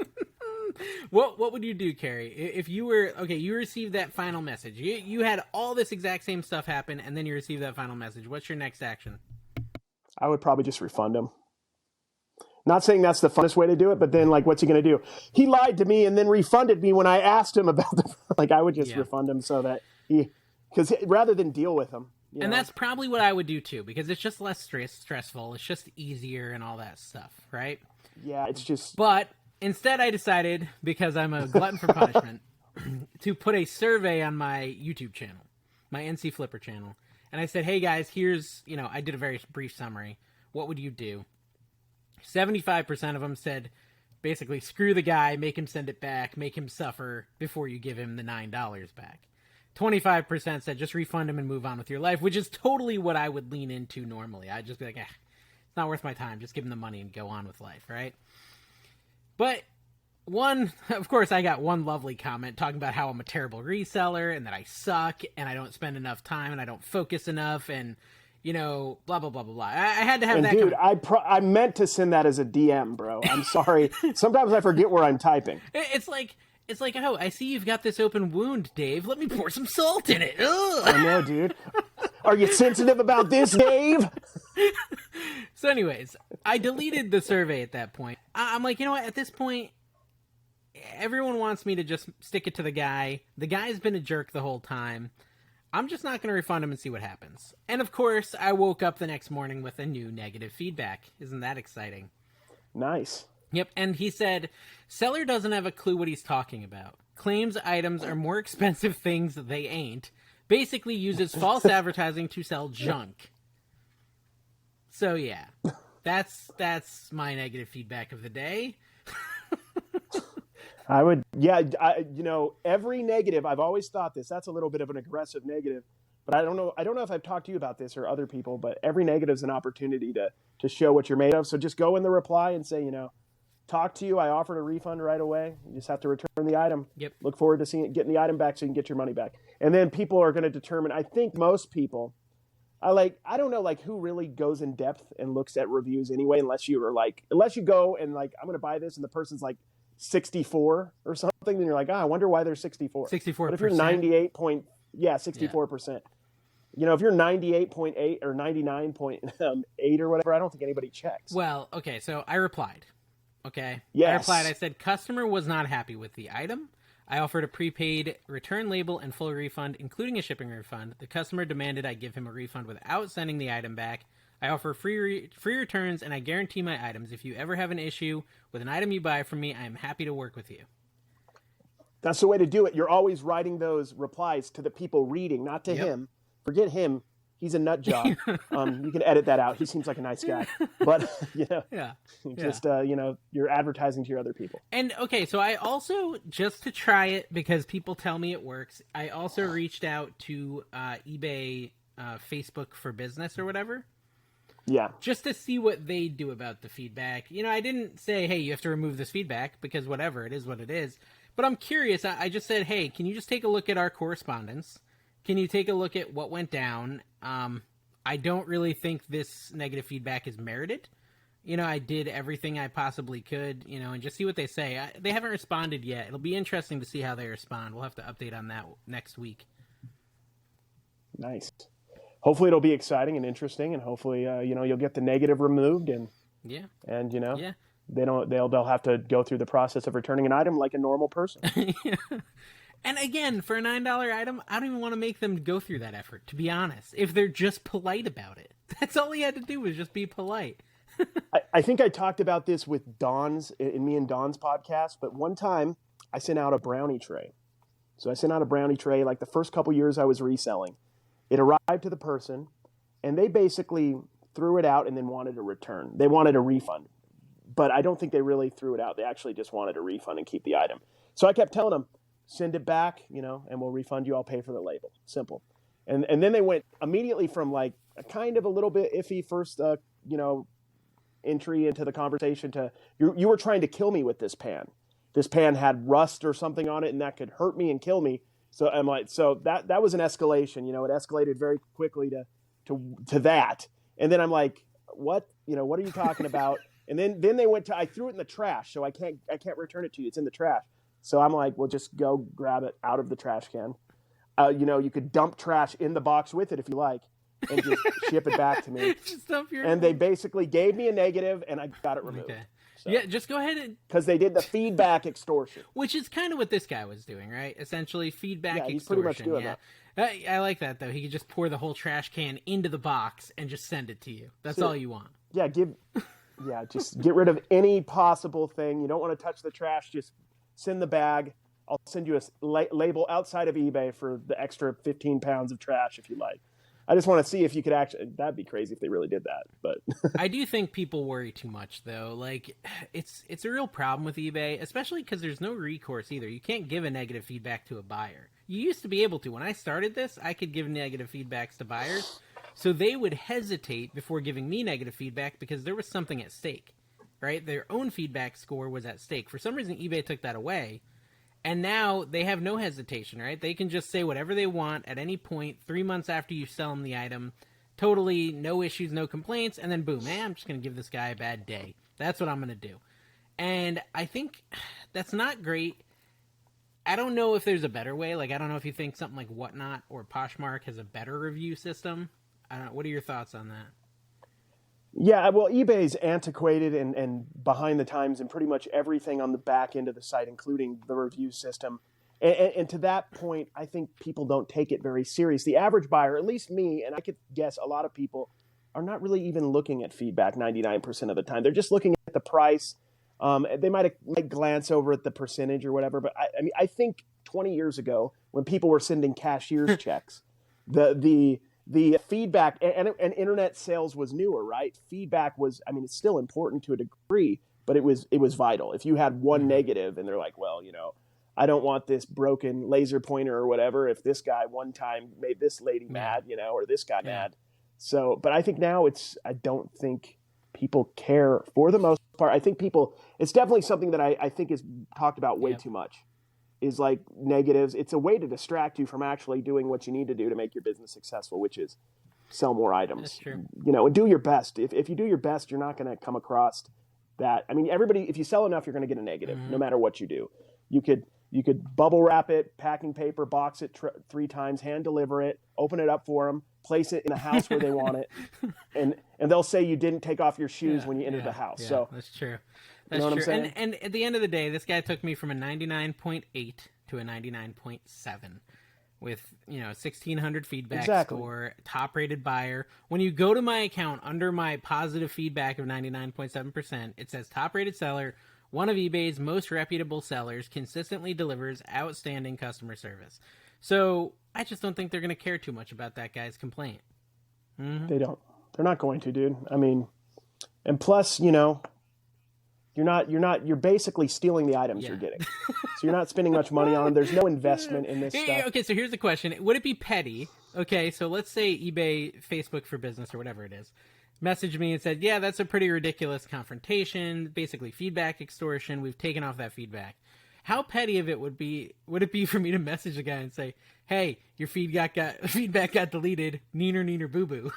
What would you do, Carrie, if you were you received that final message, you had all this exact same stuff happen, and then you received that final message? What's your next action? I would probably just refund him. Not saying that's the funnest way to do it, but then, like, what's he going to do? He lied to me and then refunded me when I asked him about the, like, I would just refund him so that because rather than deal with him. And that's probably what I would do too, because it's just less stressful. It's just easier and all that stuff, right? Yeah, it's just. But instead, I decided, because I'm a glutton for punishment, to put a survey on my YouTube channel, my NC Flipper channel. And I said, hey guys, here's, I did a very brief summary. What would you do? 75% of them said, basically, screw the guy, make him send it back, make him suffer before you give him the $9 back. 25% said, just refund him and move on with your life, which is totally what I would lean into normally. I'd just be like, it's not worth my time. Just give him the money and go on with life, right? But of course, I got one lovely comment talking about how I'm a terrible reseller and that I suck and I don't spend enough time and I don't focus enough and, blah, blah, blah, blah, blah. I had to have that. Dude, I meant to send that as a DM, bro. I'm sorry. Sometimes I forget where I'm typing. It's like, oh, I see you've got this open wound, Dave. Let me pour some salt in it. Ugh. I know, dude. Are you sensitive about this, Dave? So anyways, I deleted the survey at that point. I'm like, you know what? At this point, everyone wants me to just stick it to the guy. The guy's been a jerk the whole time. I'm just not going to refund him and see what happens. And of course, I woke up the next morning with a new negative feedback. Isn't that exciting? Nice. Yep, and he said, seller doesn't have a clue what he's talking about. Claims items are more expensive things they ain't. Basically uses false advertising to sell junk. So yeah, that's my negative feedback of the day. I would, every negative, I've always thought that's a little bit of an aggressive negative, but I don't know if I've talked to you about this or other people, but every negative is an opportunity to show what you're made of. So just go in the reply and say, talk to you. I offered a refund right away. You just have to return the item. Yep. Look forward to getting the item back so you can get your money back. And then people are going to determine, I think most people, I don't know, like, who really goes in depth and looks at reviews anyway, unless you go and like, I'm going to buy this and the person's like 64 or something, then you're like, I wonder why they're 64. 64%. But if you're 64%. If you're 98.8 or 99.8 or whatever, I don't think anybody checks. Well, okay, so I replied. Okay? Yes. I replied, I said, customer was not happy with the item. I offered a prepaid return label and full refund, including a shipping refund. The customer demanded I give him a refund without sending the item back. I offer free returns, and I guarantee my items. If you ever have an issue with an item you buy from me, I am happy to work with you. That's the way to do it. You're always writing those replies to the people reading, not to him. Forget him. He's a nut job. You can edit that out. He seems like a nice guy. But, you're advertising to your other people. And, okay, so I also, just to try it, because people tell me it works, I also reached out to eBay Facebook for Business or whatever. Yeah. Just to see what they do about the feedback. I didn't say, hey, you have to remove this feedback, because whatever, it is what it is. But I'm curious. I just said, hey, can you just take a look at our correspondence? Can you take a look at what went down? I don't really think this negative feedback is merited. I did everything I possibly could, and just see what they say. They haven't responded yet. It'll be interesting to see how they respond. We'll have to update on that next week. Nice. Hopefully it'll be exciting and interesting, and hopefully, you'll get the negative removed and they'll have to go through the process of returning an item like a normal person. And again, for a $9 item, I don't even want to make them go through that effort, to be honest. If they're just polite about it. That's all he had to do was just be polite. I think I talked about this with Don's in me and Don's podcast, but one time I sent out a brownie tray. So I sent out a brownie tray like the first couple years I was reselling. It arrived to the person, and they basically threw it out and then wanted a return. They wanted a refund, but I don't think they really threw it out. They actually just wanted a refund and keep the item. So I kept telling them, send it back, and we'll refund you. I'll pay for the label. Simple. And then they went immediately from like a kind of a little bit iffy first, entry into the conversation to you were trying to kill me with this pan. This pan had rust or something on it, and that could hurt me and kill me. So I'm like, so that was an escalation. It escalated very quickly to that. And then I'm like, what? What are you talking about? And then they went to, I threw it in the trash, so I can't return it to you. It's in the trash. So I'm like, well, just go grab it out of the trash can. You could dump trash in the box with it if you like, and just ship it back to me. And they basically gave me a negative, and I got it removed. Okay. So, yeah, just go ahead and... Because they did the feedback extortion. Which is kind of what this guy was doing, right? Essentially, feedback extortion. He's pretty much doing that. I like that, though. He could just pour the whole trash can into the box and just send it to you. That's all you want. Yeah, just get rid of any possible thing. You don't want to touch the trash. Just send the bag. I'll send you a label outside of eBay for the extra 15 pounds of trash if you like. I just want to see if you could actually, that'd be crazy if they really did that. But I do think people worry too much, though. Like, it's a real problem with eBay, especially because there's no recourse either. You can't give a negative feedback to a buyer. You used to be able to. When I started this, I could give negative feedbacks to buyers. So they would hesitate before giving me negative feedback because there was something at stake, right? Their own feedback score was at stake. For some reason, eBay took that away. And now they have no hesitation, right? They can just say whatever they want at any point 3 months after you sell them the item. Totally no issues, no complaints. And then boom, I'm just going to give this guy a bad day. That's what I'm going to do. And I think that's not great. I don't know if there's a better way. Like, I don't know if you think something like Whatnot or Poshmark has a better review system. I don't know. What are your thoughts on that? Yeah, well, eBay's antiquated and behind the times in pretty much everything on the back end of the site, including the review system. And to that point, I think people don't take it very serious. The average buyer, at least me, and I could guess a lot of people, are not really even looking at feedback 99% of the time. They're just looking at the price. They might glance over at the percentage or whatever. But I think 20 years ago, when people were sending cashier's checks, the feedback and internet sales was newer, right? Feedback was, it's still important to a degree, but it was vital. If you had one negative and they're like, well, I don't want this broken laser pointer or whatever. If this guy one time made this lady mad, or this guy mad. So, but I think now I don't think people care for the most part. I think it's definitely something that I think is talked about way too much. Is like negatives. It's a way to distract you from actually doing what you need to do to make your business successful, which is sell more items. That's true. And do your best. If you do your best, you're not going to come across that. Everybody, if you sell enough, you're going to get a negative, no matter what you do. You could bubble wrap it, packing paper, box it 3 times, hand deliver it, open it up for them, place it in a house where they want it, and they'll say you didn't take off your shoes when you entered the house. Yeah, so that's true. That's true. I'm saying? And at the end of the day, this guy took me from a 99.8 to a 99.7 with, 1,600 feedback score, top-rated buyer. When you go to my account, under my positive feedback of 99.7%, it says top-rated seller, one of eBay's most reputable sellers, consistently delivers outstanding customer service. So I just don't think they're going to care too much about that guy's complaint. Mm-hmm. They don't. They're not going to, dude. And plus, you're basically stealing the items you're getting. So you're not spending much money on them. There's no investment in this stuff. Okay, so here's the question. Would it be petty? Okay, so let's say eBay, Facebook for Business, or whatever it is, messaged me and said, yeah, that's a pretty ridiculous confrontation, basically feedback extortion. We've taken off that feedback. How petty of it would it be for me to message the guy and say, hey, your feedback got deleted, neener boo boo?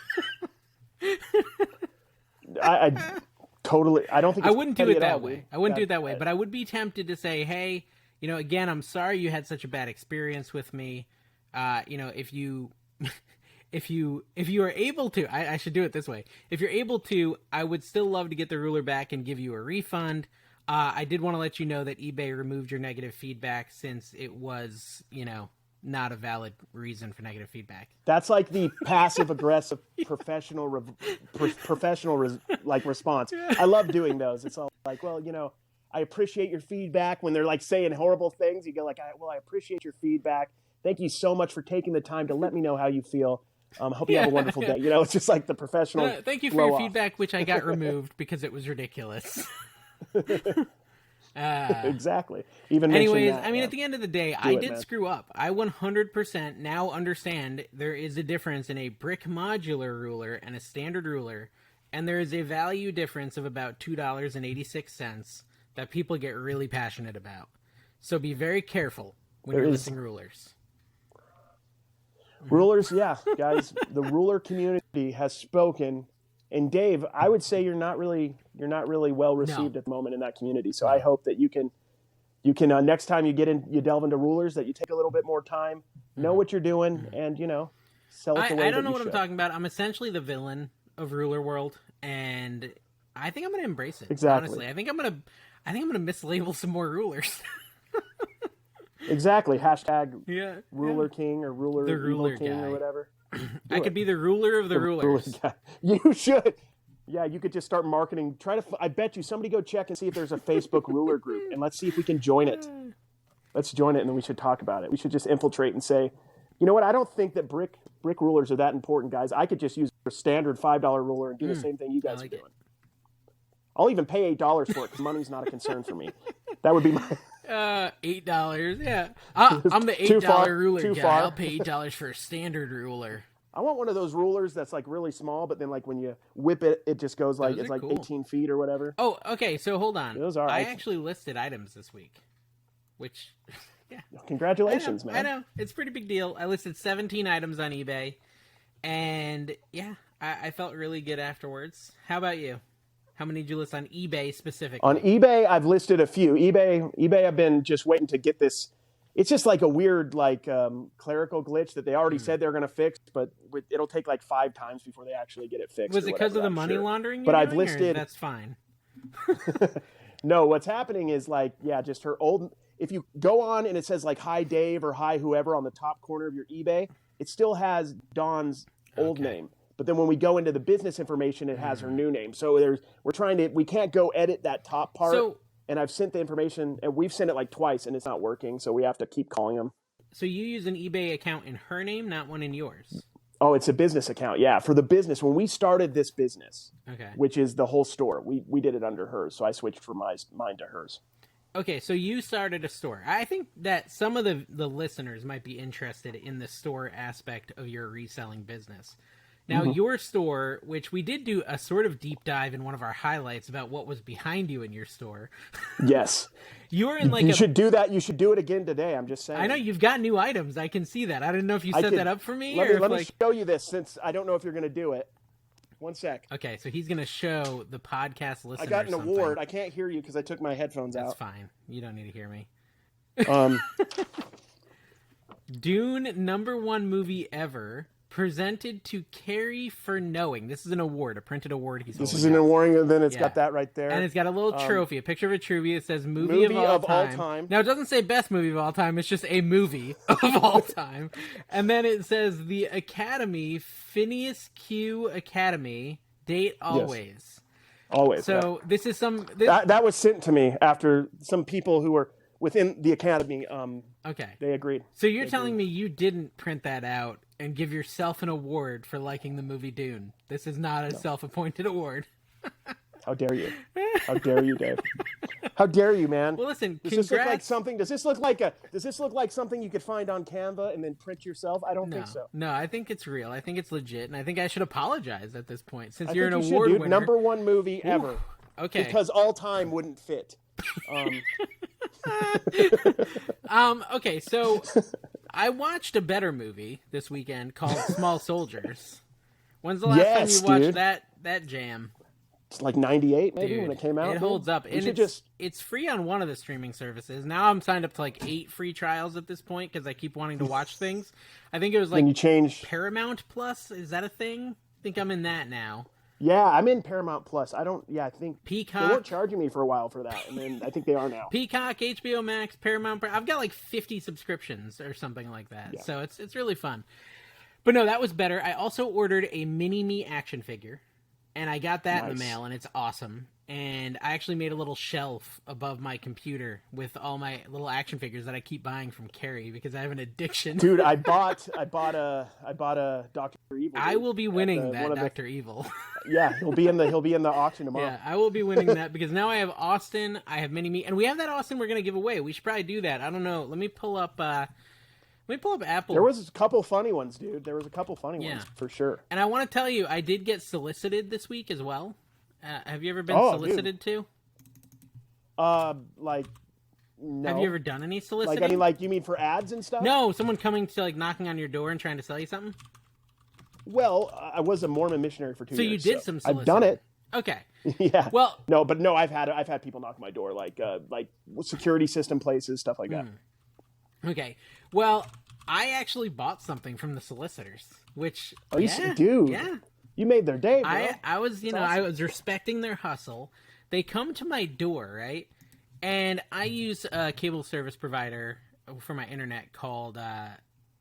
Totally. I don't think I wouldn't do it that way. I wouldn't do it that way, but I would be tempted to say, hey, again, I'm sorry you had such a bad experience with me. If you are able to, I should do it this way. If you're able to, I would still love to get the ruler back and give you a refund. I did want to let you know that eBay removed your negative feedback since it was, not a valid reason for negative feedback. That's like the passive aggressive professional like response. I love doing those. It's all like, well, I appreciate your feedback. When they're like saying horrible things, you go like, I appreciate your feedback. Thank you so much for taking the time to let me know how you feel. Hope you have a wonderful day. It's just like the professional. Thank you for your feedback, which I got removed because it was ridiculous. Exactly. Even anyways, that, I mean, at the end of the day, I did screw up. I 100% now understand there is a difference in a brick modular ruler and a standard ruler, and there is a value difference of about $2.86 that people get really passionate about. So be very careful when you're listing rulers. Rulers, yeah, guys, the ruler community has spoken. And Dave, I would say you're not really well received at the moment in that community. So I hope that you can next time you delve into rulers, that you take a little bit more time, know what you're doing, and sell it the way I don't know that what you I'm talking about. I'm essentially the villain of Ruler World, and I think I'm going to embrace it. Exactly. Honestly, I think I'm going to mislabel some more rulers. Exactly. # Ruler King or the Ruler King guy. or whatever. I could be the ruler of the rulers. Ruler you should. Yeah, you could just start marketing. I bet you somebody go check and see if there's a Facebook ruler group, and let's see if we can join it. Let's join it, and then we should talk about it. We should just infiltrate and say, you know what? I don't think that brick rulers are that important, guys. I could just use a standard $5 ruler and do the same thing you guys are doing. I'll even pay $8 for it because money's not a concern for me. That would be my... $8, yeah. I'm the $8 ruler guy. I'll pay $8 for a standard ruler. I want one of those rulers that's like really small, but then like when you whip it, it just goes like, it's like cool. 18 feet or whatever. Oh, okay. So hold on. Those are. I actually listed items this week, which, yeah. Congratulations, man. I know. It's a pretty big deal. I listed 17 items on eBay, and yeah, I felt really good afterwards. How about you? How many did you list on eBay specifically? On eBay, I've listed a few. eBay, I've been just waiting to get this. It's just like a weird clerical glitch that they already said they're going to fix, but it'll take like 5 times before they actually get it fixed. Was it because of the money laundering? But I've listed. That's fine. No, what's happening is just her old. If you go on and it says like "Hi Dave" or "Hi whoever" on the top corner of your eBay, it still has Dawn's old name. But then when we go into the business information, it has her new name. So we can't go edit that top part. And I've sent the information, and we've sent it like twice, and it's not working. So we have to keep calling them. So you use an eBay account in her name, not one in yours? Oh, it's a business account. Yeah, for the business. When we started this business, which is the whole store, we did it under hers. So I switched from mine to hers. Okay, so you started a store. I think that some of the listeners might be interested in the store aspect of your reselling business. Now, your store, which we did do a sort of deep dive in one of our highlights about what was behind you in your store. Yes. You're in You should do that. You should do it again today. I'm just saying. I know you've got new items. I can see that. I didn't know if you set that up for me. Let me show you this, since I don't know if you're going to do it. One sec. Okay, so he's going to show the podcast listeners. I got an award. I can't hear you because I took my headphones out. That's fine. You don't need to hear me. Dune #1 movie ever. Presented to Carrie for knowing. This is an award, a printed award. This is an award, and then it's got that right there. And it's got a little trophy, a picture of a trophy. It says movie of all time. Now, it doesn't say best movie of all time. It's just a movie of all time. And then it says the Academy, Phineas Q Academy, date always. Yes. Always. So this is that was sent to me after some people who were within the Academy. They agreed. So you're telling me you didn't print that out and give yourself an award for liking the movie Dune? This is not a self-appointed award. How dare you? How dare you, Dave? How dare you, man? Well, listen. Does this look like something? Does this look like something you could find on Canva and then print yourself? I don't think so. No, I think it's real. I think it's legit, and I think I should apologize at this point since you're an award winner. #1 movie ever. Okay. Because all time wouldn't fit. Okay, so I watched a better movie this weekend called Small Soldiers. When's the last time you watched that jam? It's like 98 maybe when it came out. It holds up. And it's free on one of the streaming services. Now I'm signed up to like 8 free trials at this point because I keep wanting to watch things. I think it was like you change Paramount Plus. Is that a thing? I think I'm in that now. Yeah, I'm in Paramount Plus. I don't. Yeah, I think they Peacock, weren't charging me for a while for that, and then I think they are now. Peacock, HBO Max, Paramount. I've got like 50 subscriptions or something like that. Yeah. So it's really fun. But no, that was better. I also ordered a mini me action figure, and I got that in the Nice. mail, and it's awesome. And I actually made a little shelf above my computer with all my little action figures that I keep buying from Carrie because I have an addiction. Dude, I bought a Doctor Evil. I dude, will be at winning the- that one of the- Doctor Evil. Yeah, he'll be in the auction tomorrow. Yeah, I will be winning that because now I have Austin, I have Mini Me, and we have that Austin we're gonna give away. We should probably do that. I don't know. Let me pull up Apple. There was a couple funny ones, dude. There was a couple funny Yeah. ones for sure. And I want to tell you, I did get solicited this week as well. Have you ever been Oh, solicited to? Like, no. Have you ever done any soliciting? Like, I mean, like, you mean for ads and stuff? No, someone coming to like knocking on your door and trying to sell you something. Well, I was a Mormon missionary for 2 So years. you did some I've done it. Okay. Yeah. Well, No, I've had people knock on my door, like security system places, stuff like that. okay. Well, I actually bought something from the solicitors, which Oh, yeah, dude. yeah. You made their day, bro. I was, That's I awesome. was respecting their hustle. They come to my door, right? And I use a cable service provider for my internet called,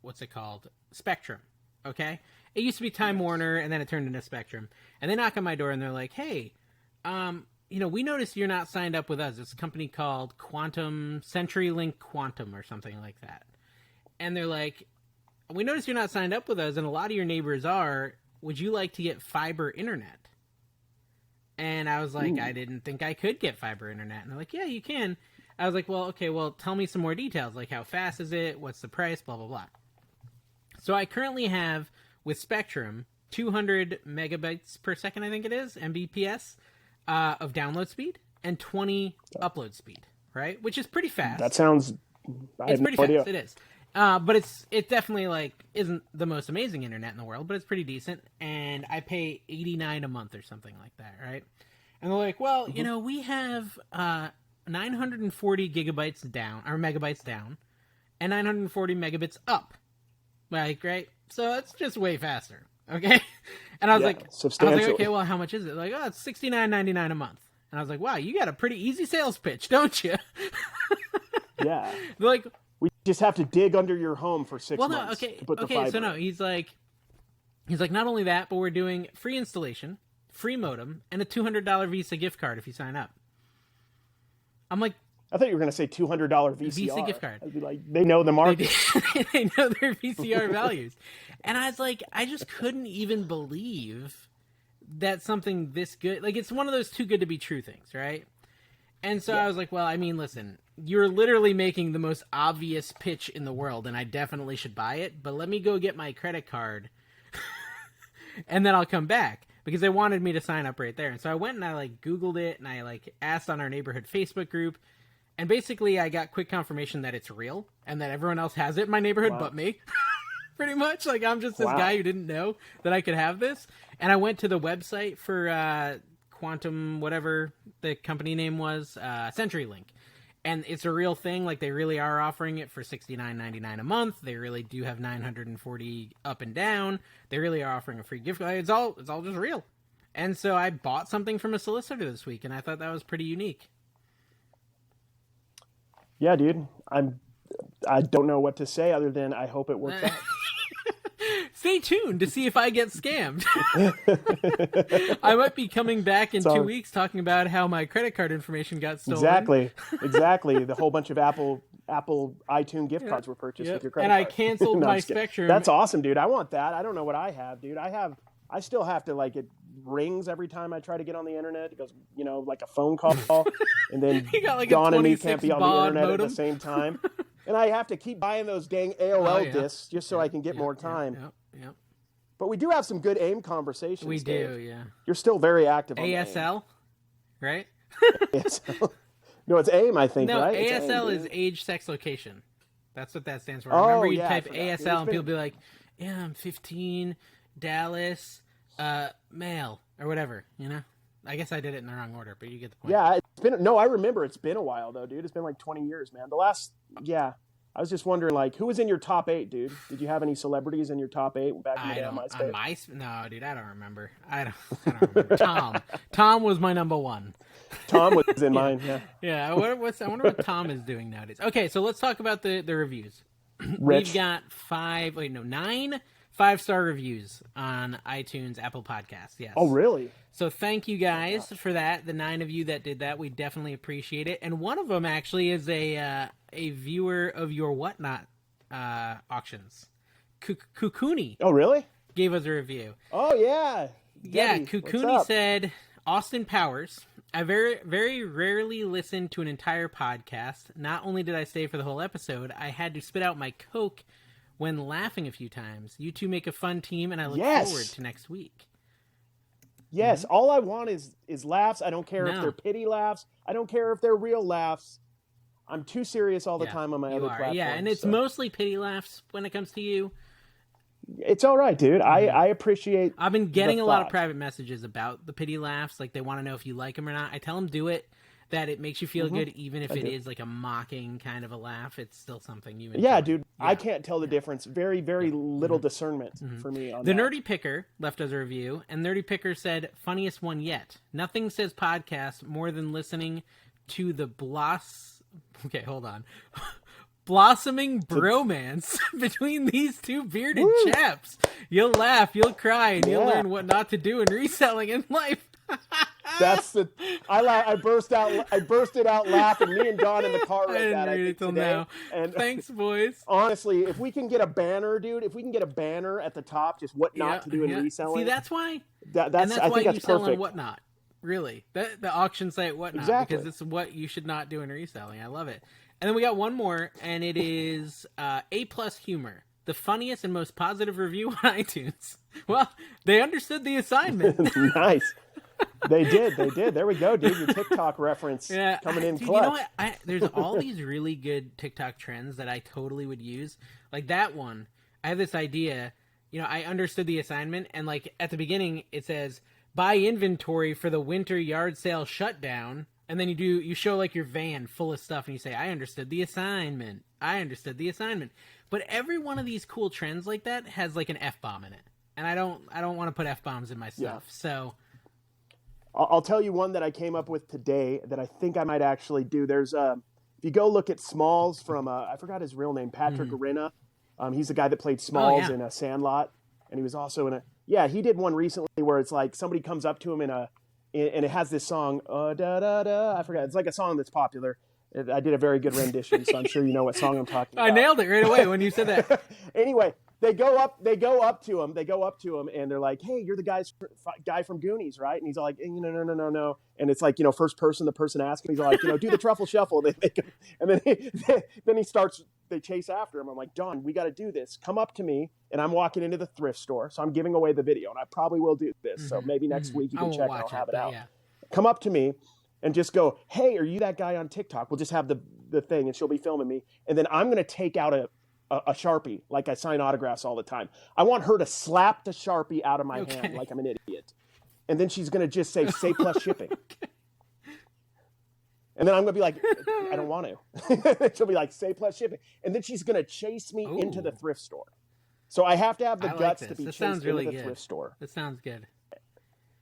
what's it called? Spectrum. Okay? It used to be Time Warner, and then it turned into Spectrum. And they knock on my door, and they're like, hey, we noticed you're not signed up with us. It's a company called CenturyLink Quantum or something like that. And they're like, we noticed you're not signed up with us, and a lot of your neighbors are. Would you like to get fiber internet? And I was like, Ooh. I didn't think I could get fiber internet. And they're like, yeah, you can. I was like, well, okay, well, tell me some more details. Like, how fast is it? What's the price? Blah, blah, blah. So I currently have, with Spectrum, 200 megabytes per second, I think it is, Mbps, of download speed and 20 upload speed, right? Which is pretty fast. That sounds. I It's have pretty no idea. fast. It is. But it definitely like isn't the most amazing internet in the world, but it's pretty decent. And I pay $89 a month or something like that, right? And they're like, well, we have 940 gigabytes down or megabytes down, and 940 megabits up. Like, right? So it's just way faster. Okay. And I was like, substantially. okay, well, how much is it? Like, oh, it's $69.99 a month. And I was like, wow, you got a pretty easy sales pitch, don't you? Yeah. They're like, We just have to dig under your home for 6 well, no, months okay, to put the okay. fiber So no, in. he's like, not only that, but we're doing free installation, free modem, and a $200 Visa gift card if you sign up. I'm like, I thought you were going to say $200 VCR. Visa gift card. I'd be like, they know the market. they know their VCR values, and I was like, I just couldn't even believe that something this good, like it's one of those too good to be true things, right? And so I was like, well, I mean, listen, you're literally making the most obvious pitch in the world, and I definitely should buy it, but let me go get my credit card, and then I'll come back, because they wanted me to sign up right there. And so I went and I, like, Googled it, and I, like, asked on our neighborhood Facebook group, and basically I got quick confirmation that it's real, and that everyone else has it in my neighborhood but me. Pretty much, like, I'm just this guy who didn't know that I could have this. And I went to the website for Quantum, whatever the company name was, CenturyLink. And it's a real thing. Like, they really are offering it for $69.99 a month. They really do have 940 up and down. They really are offering a free gift card. It's all just real. And so I bought something from a solicitor this week, and I thought that was pretty unique. Yeah, dude. I don't know what to say other than I hope it works out. Stay tuned to see if I get scammed. I might be coming back in 2 weeks talking about how my credit card information got stolen. Exactly. The whole bunch of Apple iTunes gift cards were purchased with your credit and card. I canceled No, my I'm just kidding. Spectrum. That's awesome, dude. I want that. I don't know what I have, dude. I still have to, like, it rings every time I try to get on the internet. It goes, like a phone call, and then You got, like, a Dawn and me 26 can't be on baud the internet modem. at the same time. And I have to keep buying those dang AOL discs just so I can get more time. Yep. But we do have some good AIM conversations. We Dave. do, yeah. You're still very active on ASL, right? AIM. ASL. No, it's AIM, I think, No, right? It's ASL AIM, is age, sex, location. That's what that stands for. Oh, Remember, you yeah, I type forgot. ASL and people be like, yeah, I'm 15, Dallas, male, or whatever, I guess I did it in the wrong order, but you get the point. Yeah, I remember it's been a while though, dude. It's been like 20 years, man. I was just wondering, like, who was in your top 8, dude? Did you have any celebrities in your top 8 back in the I day on don't MySpace? no, dude, I don't remember. I don't remember. Tom was my number one. Tom was in Yeah. mine. Yeah. Yeah, I wonder what Tom is doing nowadays. Okay, so let's talk about the reviews. Rich. We've got 9 5-star reviews on iTunes, Apple Podcasts. Yes. Oh, really? So thank you guys for that. The 9 of you that did that, we definitely appreciate it. And one of them actually is a viewer of your Whatnot auctions. Kukuni Oh, really? gave us a review. Oh, yeah. Yeah, Debbie, what's Kukuni up? said, Austin Powers. I very rarely listen to an entire podcast. Not only did I stay for the whole episode, I had to spit out my Coke when laughing a few times. You two make a fun team, and I look Yes. forward to next week. Yes, all I want is laughs. I don't care if No. they're pity laughs. I don't care if they're real laughs. I'm too serious all the Yeah, time on my you other are. platforms. Yeah, and it's so. mostly pity laughs when it comes to you. It's all right, dude. I appreciate. I've been getting the a lot of thought. private messages about the pity laughs. Like, they want to know if you like them or not. I tell them do it, that it makes you feel good, even if it is like a mocking kind of a laugh. It's still something you enjoy. Yeah, dude. Yeah. I can't tell the difference. Very, very little discernment for me on The that. Nerdy Picker left us a review, and Nerdy Picker said, funniest one yet. Nothing says podcast more than listening to the Okay, hold on. Blossoming bromance between these two bearded chaps. You'll laugh, you'll cry, and you'll Yeah. learn what not to do in reselling in life. That's the. I bursted out laughing. Me and Don in the car I read didn't that. I read think it till today. now. And Thanks, boys. honestly, if we can get a banner, dude, if we can get a banner at the top, just what not to do in reselling. See, that's why. that's And that's I why think you that's sell perfect. on Whatnot. Really, the auction site Whatnot, Exactly. because it's what you should not do in reselling. I love it. And then we got one more, and it is A+ humor, the funniest and most positive review on iTunes. Well, they understood the assignment. Nice. They did. There we go, dude. Your TikTok reference coming in dude, clutch. You know what? There's all these really good TikTok trends that I totally would use. Like that one, I have this idea. You know, I understood the assignment, and like at the beginning, it says buy inventory for the winter yard sale shutdown, and then you show like your van full of stuff, and you say, I understood the assignment. I understood the assignment. But every one of these cool trends like that has like an F-bomb in it, and I don't want to put F-bombs in my stuff. Yeah. So. I'll tell you one that I came up with today that I think I might actually do. There's if you go look at Smalls from I forgot his real name, Patrick Arena. He's the guy that played Smalls in a Sandlot, and he was also in he did one recently where it's like somebody comes up to him and it has this song da da da. I forgot. It's like a song that's popular. I did a very good rendition, so I'm sure you know what song I'm talking about. I nailed it right away when you said that. Anyway, they go up to him, and they're like, "Hey, you're the guy from Goonies, right?" And he's all like, "No." And it's like, first person, the person asking, he's all like, do the truffle shuffle. And then he starts. They chase after him. I'm like, Don, we got to do this. Come up to me, and I'm walking into the thrift store, so I'm giving away the video, and I probably will do this. So maybe next week you can check, and I'll have it out. Yeah. Come up to me. And just go, hey, are you that guy on TikTok? We'll just have the thing, and she'll be filming me. And then I'm going to take out a Sharpie, like I sign autographs all the time. I want her to slap the Sharpie out of my hand like I'm an idiot. And then she's going to just say plus shipping. And then I'm going to be like, I don't want to. She'll be like, say plus shipping. And then she's going to chase me into the thrift store. So I have to have the guts to be chased into the thrift store. That sounds good.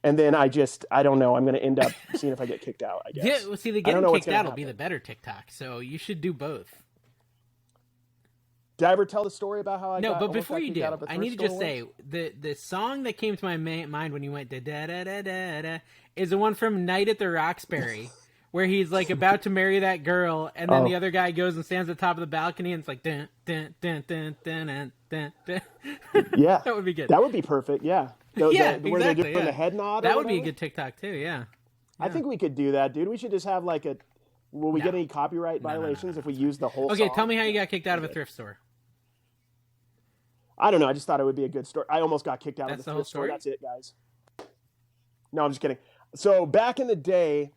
And then I don't know. I'm going to end up seeing if I get kicked out, I guess. Yeah, well, see, the getting kicked out will be the better TikTok, so you should do both. Did I ever tell the story about how I No, got but before you do, I need to just once? say, the song that came to my mind when you went da-da-da-da-da is the one from Night at the Roxbury, where he's like about to marry that girl, and then the other guy goes and stands at the top of the balcony, and it's like, dun, dun, dun, dun, dun, dun, dun, dun. Yeah. That would be good. That would be perfect, yeah. Yeah, exactly. Where they're doing the head nod That or would be a whatever. good TikTok, too, yeah. I think we could do that, dude. We should just have like a... Will we get any copyright violations if we use the whole Okay, song? tell me how you got kicked out of a thrift store. I don't know. I just thought it would be a good story. I almost got kicked out of the the whole thrift store. story? That's it, guys. No, I'm just kidding. So back in the day,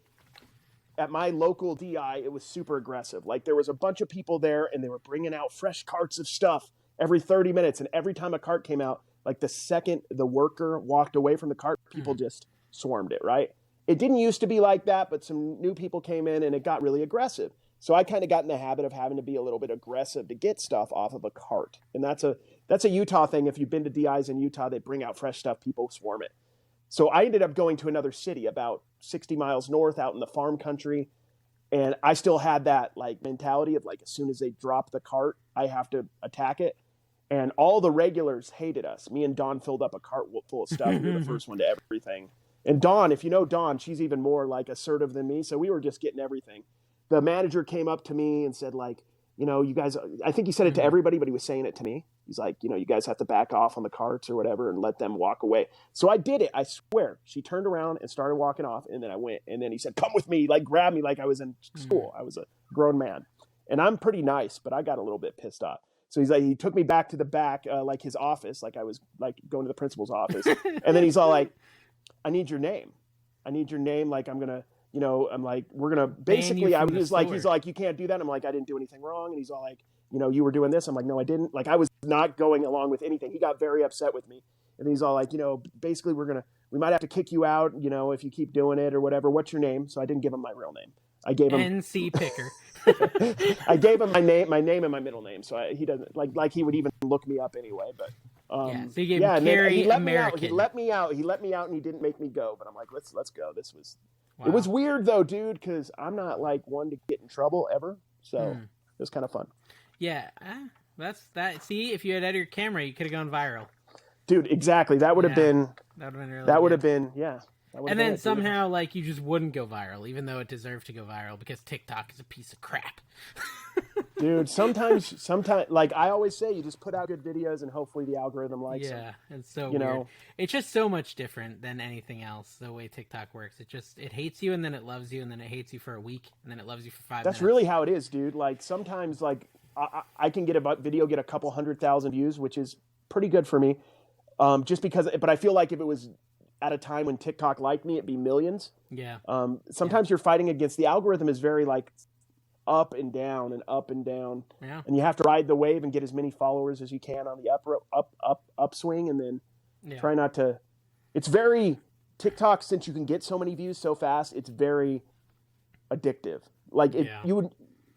at my local DI, it was super aggressive. Like there was a bunch of people there, and they were bringing out fresh carts of stuff every 30 minutes. And every time a cart came out, like the second the worker walked away from the cart, people just swarmed it, right? It didn't used to be like that, but some new people came in, and it got really aggressive. So I kind of got in the habit of having to be a little bit aggressive to get stuff off of a cart. And that's a Utah thing. If you've been to DIs in Utah, they bring out fresh stuff, people swarm it. So I ended up going to another city about 60 miles north out in the farm country. And I still had that like mentality of like, as soon as they drop the cart, I have to attack it. And all the regulars hated us. Me and Dawn filled up a cart full of stuff. We were the first one to everything. And Dawn, if you know Dawn, she's even more like assertive than me. So we were just getting everything. The manager came up to me and said like, you know, you guys, I think he said it to everybody, but he was saying it to me. He's like, you know, you guys have to back off on the carts or whatever and let them walk away. So I did it. I swear. She turned around and started walking off. And then I went. And then he said, come with me, like grab me like I was in school. I was a grown man. And I'm pretty nice, but I got a little bit pissed off. So he's like, he took me back to the back, like his office, like I was like going to the principal's office. And then he's all like, I need your name. I need your name. Like, I'm going to, you know, I'm like, we're going to basically, he's like, you can't do that. I'm like, I didn't do anything wrong. And he's all like, you know, you were doing this. I'm like, no, I didn't. Like, I was not going along with anything. He got very upset with me. And he's all like, you know, basically we might have to kick you out, you know, if you keep doing it or whatever. What's your name? So I didn't give him my real name. I gave him NC Picker. I gave him my name and my middle name. So he doesn't like he would even look me up anyway. But so you gave him Carrie American. He let me out and he didn't make me go. But I'm like, let's go. It was weird though, dude, because I'm not like one to get in trouble ever. So it was kind of fun. Yeah, that's that. See, if you had your camera, you could have gone viral. Dude, exactly. That would have been. That would have been really. That would have been yeah. And then somehow, like, you just wouldn't go viral, even though it deserved to go viral, because TikTok is a piece of crap. Dude, sometimes, like I always say, you just put out good videos and hopefully the algorithm likes them. Yeah, it's so weird. Know? It's just so much different than anything else, the way TikTok works. It hates you, and then it loves you, and then it hates you for a week, and then it loves you for 5 minutes. That's really how it is, dude. Like, sometimes, like, I can get a video, get a couple 100,000 views, which is pretty good for me. Just because, but I feel like if it was at a time when TikTok liked me, it'd be millions. Yeah. Sometimes you're fighting against the algorithm is very like up and down and up and down. Yeah. And you have to ride the wave and get as many followers as you can on the upswing, and then try not to. It's very TikTok, since you can get so many views so fast. It's very addictive. Like you would,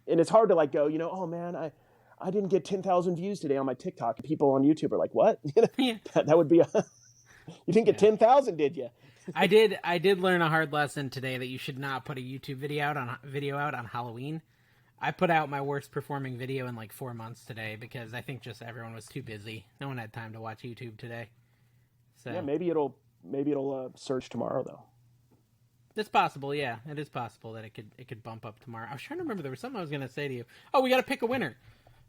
and it's hard to like go, you know, oh man, I didn't get 10,000 views today on my TikTok. People on YouTube are like, what? That would be you didn't get 10,000, did you? I did learn a hard lesson today that you should not put a YouTube video out on Halloween. I put out my worst performing video in like 4 months today because I think just everyone was too busy. No one had time to watch YouTube today. So yeah, maybe it'll surge tomorrow though. It's possible, yeah. It is possible that it could bump up tomorrow. I was trying to remember, there was something I was going to say to you. Oh, we got to pick a winner.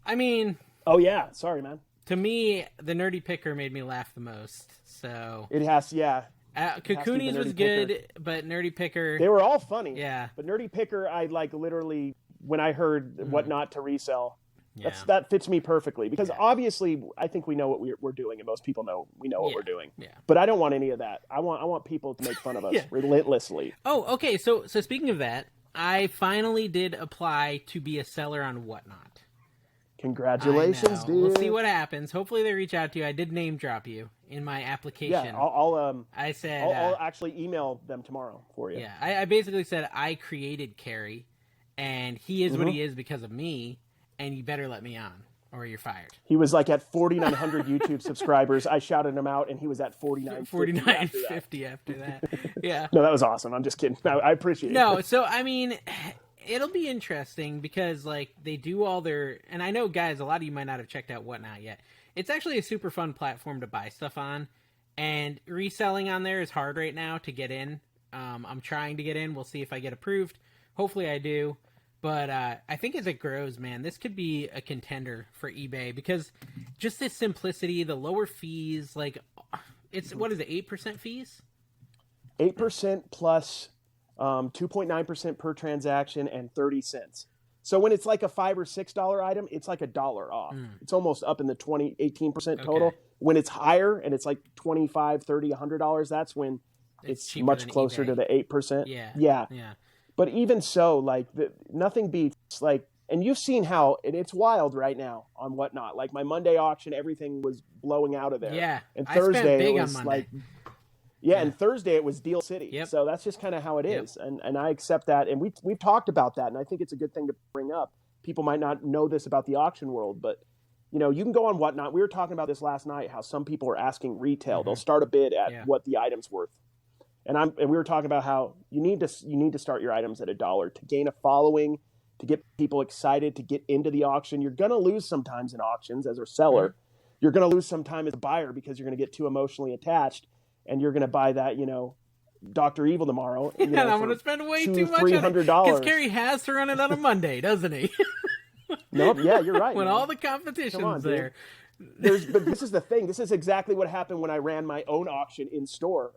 I mean, oh yeah, sorry man. To me, the Nerdy Picker made me laugh the most. So it has, yeah. Kookoonie's was good, but Nerdy Picker, they were all funny. Yeah, but Nerdy Picker, I like literally when I heard what not to resell. That fits me perfectly because obviously I think we know what we're doing, and most people know what we're doing. Yeah. But I don't want any of that. I want people to make fun of us relentlessly. Oh, okay. So speaking of that, I finally did apply to be a seller on Whatnot. Congratulations, dude. We'll see what happens. Hopefully they reach out to you. I did name drop you in my application. Yeah, I'll I'll actually email them tomorrow for you. Yeah, I basically said I created Carrie, and he is what he is because of me, and you better let me on, or you're fired. He was like at 4,900 YouTube subscribers. I shouted him out, and he was at 4950 after that. Yeah. No, that was awesome. I'm just kidding. No, I appreciate it. No, so I mean, it'll be interesting because like they do all their, and I know guys, a lot of you might not have checked out Whatnot yet. It's actually a super fun platform to buy stuff on, and reselling on there is hard right now to get in. I'm trying to get in. We'll see if I get approved. Hopefully I do. But I think as it grows, man, this could be a contender for eBay because just this simplicity, the lower fees, like it's, what is it, 8% fees? 8% plus 2.9% per transaction and 30 cents. So when it's like a $5 or $6 item, it's like $1 off. It's almost up in the 18% total. Okay. When it's higher and it's like $25, $30, $100, that's when it's much closer to the 8%. Yeah. But even so, like nothing beats like, and you've seen how, and it's wild right now on Whatnot. Like my Monday auction, everything was blowing out of there. Yeah. And Thursday it was like, Yeah, and Thursday it was Deal City. Yep. So that's just kind of how it Yep. is, and I accept that. And we've talked about that, and I think it's a good thing to bring up. People might not know this about the auction world, but you can go on Whatnot. We were talking about this last night. How some people are asking retail; they'll start a bid at what the item's worth. And we were talking about how you need to start your items at $1 to gain a following, to get people excited to get into the auction. You're gonna lose sometimes in auctions as a seller. Mm-hmm. You're gonna lose sometime as a buyer because you're gonna get too emotionally attached. And you're going to buy that, Dr. Evil tomorrow. And I'm going to spend way too much on it. Because Kerry has to run it on a Monday, doesn't he? Nope. Yeah, you're right. When all the competition's there. But this is the thing. This is exactly what happened when I ran my own auction in store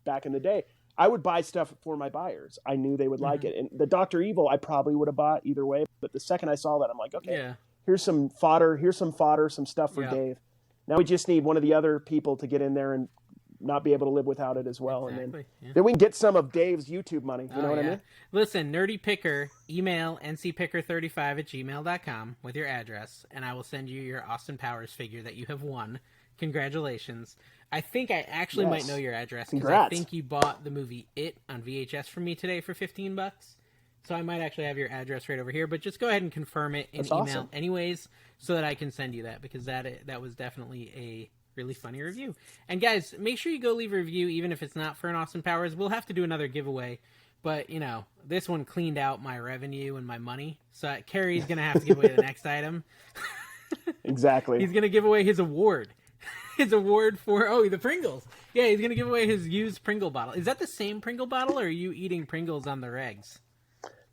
back in the day. I would buy stuff for my buyers. I knew they would like it. And the Dr. Evil, I probably would have bought either way. But the second I saw that, I'm like, okay, here's some fodder. Here's some fodder, some stuff for Dave. Now we just need one of the other people to get in there and not be able to live without it as well. Exactly. And then we can get some of Dave's YouTube money. You know what I mean? Listen, Nerdy Picker, email ncpicker35@gmail.com with your address, and I will send you your Austin Powers figure that you have won. Congratulations. I think I actually might know your address because I think you bought the movie It on VHS from me today for $15. So I might actually have your address right over here, but just go ahead and confirm it in email anyways so that I can send you that, because that was definitely a really funny review. And guys, make sure you go leave a review, even if it's not for an Austin Powers. We'll have to do another giveaway, but this one cleaned out my revenue and my money, so Kerry's gonna have to give away the next item. Exactly. He's gonna give away his award for the Pringles. Yeah, he's gonna give away his used Pringle bottle. Is that the same Pringle bottle, or are you eating Pringles on the regs?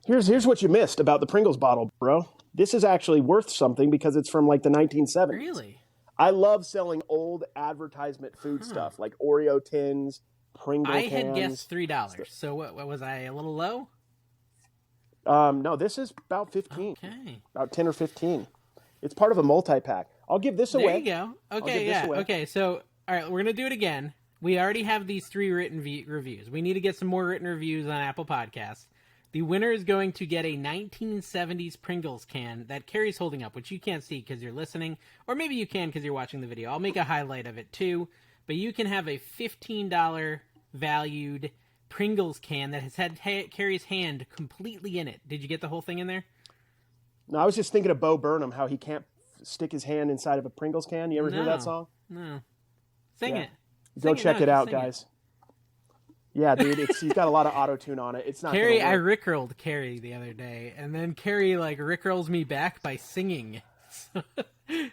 Here's what you missed about the Pringles bottle, bro. This is actually worth something because it's from like the 1970s. Really? I love selling old advertisement food stuff like Oreo tins, Pringle cans. I had guessed $3. So what was I a little low? No, this is about 15. Okay. About 10 or 15. It's part of a multi-pack. I'll give this away. There you go. Okay, yeah. Okay, so all right, we're going to do it again. We already have these 3 written reviews. We need to get some more written reviews on Apple Podcasts. The winner is going to get a 1970s Pringles can that Kerry's holding up, which you can't see because you're listening, or maybe you can because you're watching the video. I'll make a highlight of it too, but you can have a $15 valued Pringles can that has had Kerry's hand completely in it. Did you get the whole thing in there? No, I was just thinking of Bo Burnham, how he can't stick his hand inside of a Pringles can. You ever hear that song? No. Sing it. Go check it out, guys. Yeah, dude, he's got a lot of auto-tune on it. It's not Kerry, I rickrolled Kerry the other day, and then Kerry rickrolls me back by singing.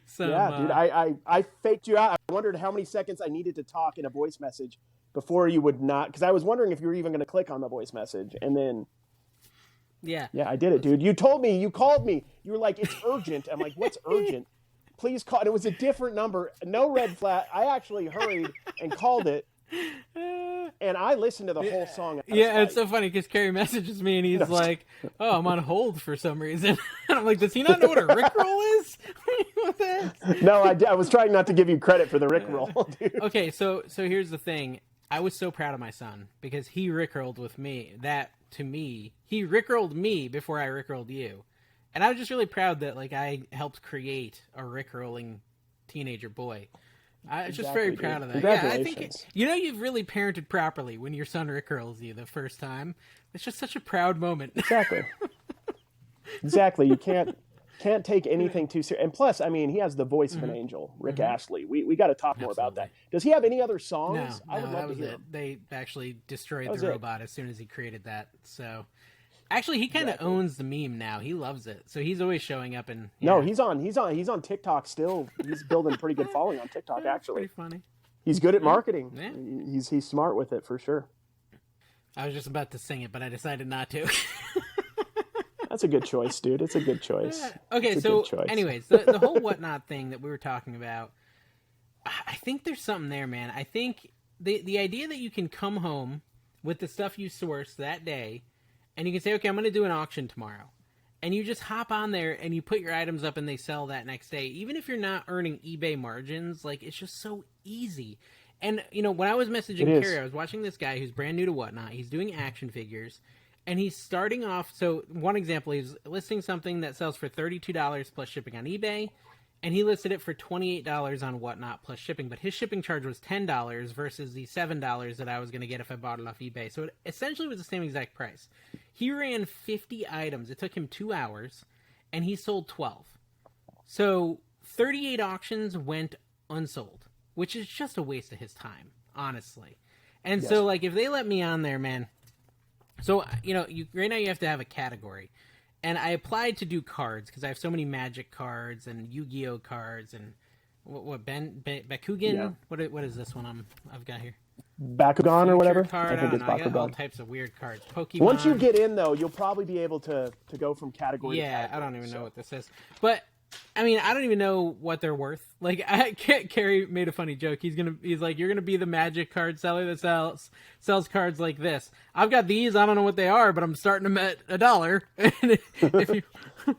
So yeah, dude, I faked you out. I wondered how many seconds I needed to talk in a voice message before you would not, because I was wondering if you were even going to click on the voice message, and then yeah, I did it, dude. You told me, you called me, you were like, it's urgent. I'm like, what's urgent? Please call. And it was a different number, no red flag. I actually hurried and called it. And I listened to the whole song. Yeah, it's so funny because Kerry messages me and he's like, "Oh, I'm on hold for some reason." And I'm like, "Does he not know what a rickroll is?" What the heck? No, I was trying not to give you credit for the rickroll, dude. Okay, so here's the thing. I was so proud of my son because he rickrolled with me. That to me, he rickrolled me before I rickrolled you, and I was just really proud that I helped create a rickrolling teenager boy. I'm just very proud of that. Yeah, I think you've really parented properly when your son rickrolls you the first time. It's just such a proud moment. Exactly. You can't take anything too serious. And plus, I mean, he has the voice of an angel, Rick Astley. We got to talk more about that. Does he have any other songs? No, I would love to hear them. They actually destroyed the robot as soon as he created that. So. Actually, he kind of owns the meme now. He loves it, so he's always showing up and. Yeah. No, he's on TikTok still. He's building a pretty good following on TikTok. Actually, pretty funny. He's good at marketing. Yeah. He's smart with it for sure. I was just about to sing it, but I decided not to. That's a good choice, dude. It's a good choice. Okay, so anyways, the whole Whatnot thing that we were talking about, I think there's something there, man. I think the idea that you can come home with the stuff you sourced that day. And you can say, okay, I'm going to do an auction tomorrow. And you just hop on there and you put your items up and they sell that next day. Even if you're not earning eBay margins, it's just so easy. And, when I was messaging Kerry, I was watching this guy who's brand new to Whatnot. He's doing action figures. And he's starting off, so one example, he's listing something that sells for $32 plus shipping on eBay. and he listed it for $28 on Whatnot plus shipping, but his shipping charge was $10 versus the $7 that I was going to get if I bought it off eBay. So it essentially was the same exact price. He ran 50 items. It took him 2 hours, and he sold 12. So 38 auctions went unsold, which is just a waste of his time, honestly. And Yes. so, like, if they let me on there, man. So, right now you have to have a category. And I applied to do cards because I have so many Magic cards and Yu-Gi-Oh cards and Bakugan. Yeah. What is this one I've got here? Bakugan Future or whatever. Card. I think it's I got all Bakugan. types of weird cards. Pokemon. Once you get in, though, you'll probably be able to go from category to Yeah, category. I don't even know what this is. But I mean, I don't even know what they're worth. Like, Carrie made a funny joke. He's like, you're gonna be the Magic card seller that sells cards like this. I've got these. I don't know what they are, but I'm starting them at $1. And if you,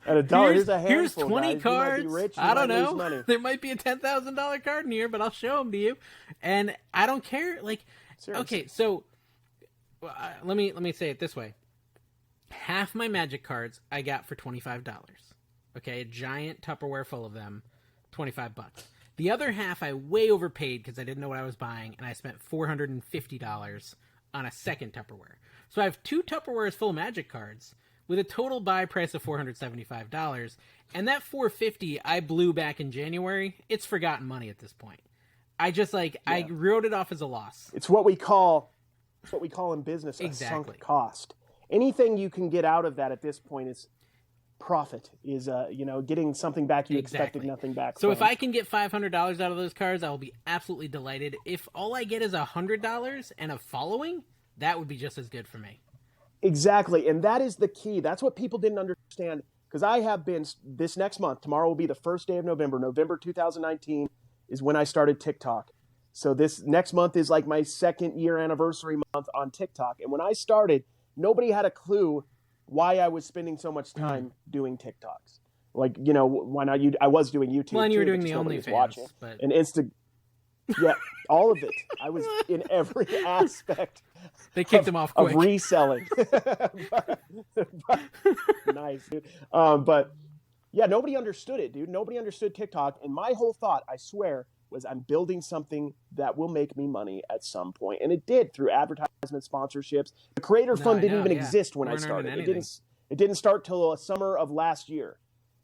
At $1, here's a handful, here's 20 guys. cards. You might be rich, you I don't might lose know. money. There might be a $10,000 card in here, but I'll show them to you. And I don't care. Like, Seriously. okay, so let me say it this way. Half my Magic cards I got for $25. Okay, a giant Tupperware full of them, $25. The other half I way overpaid because I didn't know what I was buying, and I spent $450 on a second Tupperware. So I have 2 Tupperwares full of Magic cards with a total buy price of $475, and that $450 I blew back in January. It's forgotten money at this point. I wrote it off as a loss. It's what we call in business a Exactly. sunk cost. Anything you can get out of that at this point is profit. Is getting something back you expected nothing back. So from. if I can get $500 out of those cards, I will be absolutely delighted. If all I get is $100 and a following, that would be just as good for me. Exactly, and that is the key. That's what people didn't understand. Because I have been this next month. Tomorrow will be the first day of November. November 2019 is when I started TikTok. So this next month is like my 2nd year anniversary month on TikTok. And when I started, nobody had a clue why I was spending so much time doing TikToks. Like, why not? I was doing YouTube. Well, and you were too, doing but the just nobody was OnlyFans, watching. but And yeah, all of it. I was in every aspect. they kicked him off quick. Of reselling. Nice, dude. But yeah, nobody understood it, dude. Nobody understood TikTok. And my whole thought, I swear, was I'm building something that will make me money at some point. And it did through advertisement sponsorships. The Creator Fund didn't even exist when I started. It didn't start till summer of last year.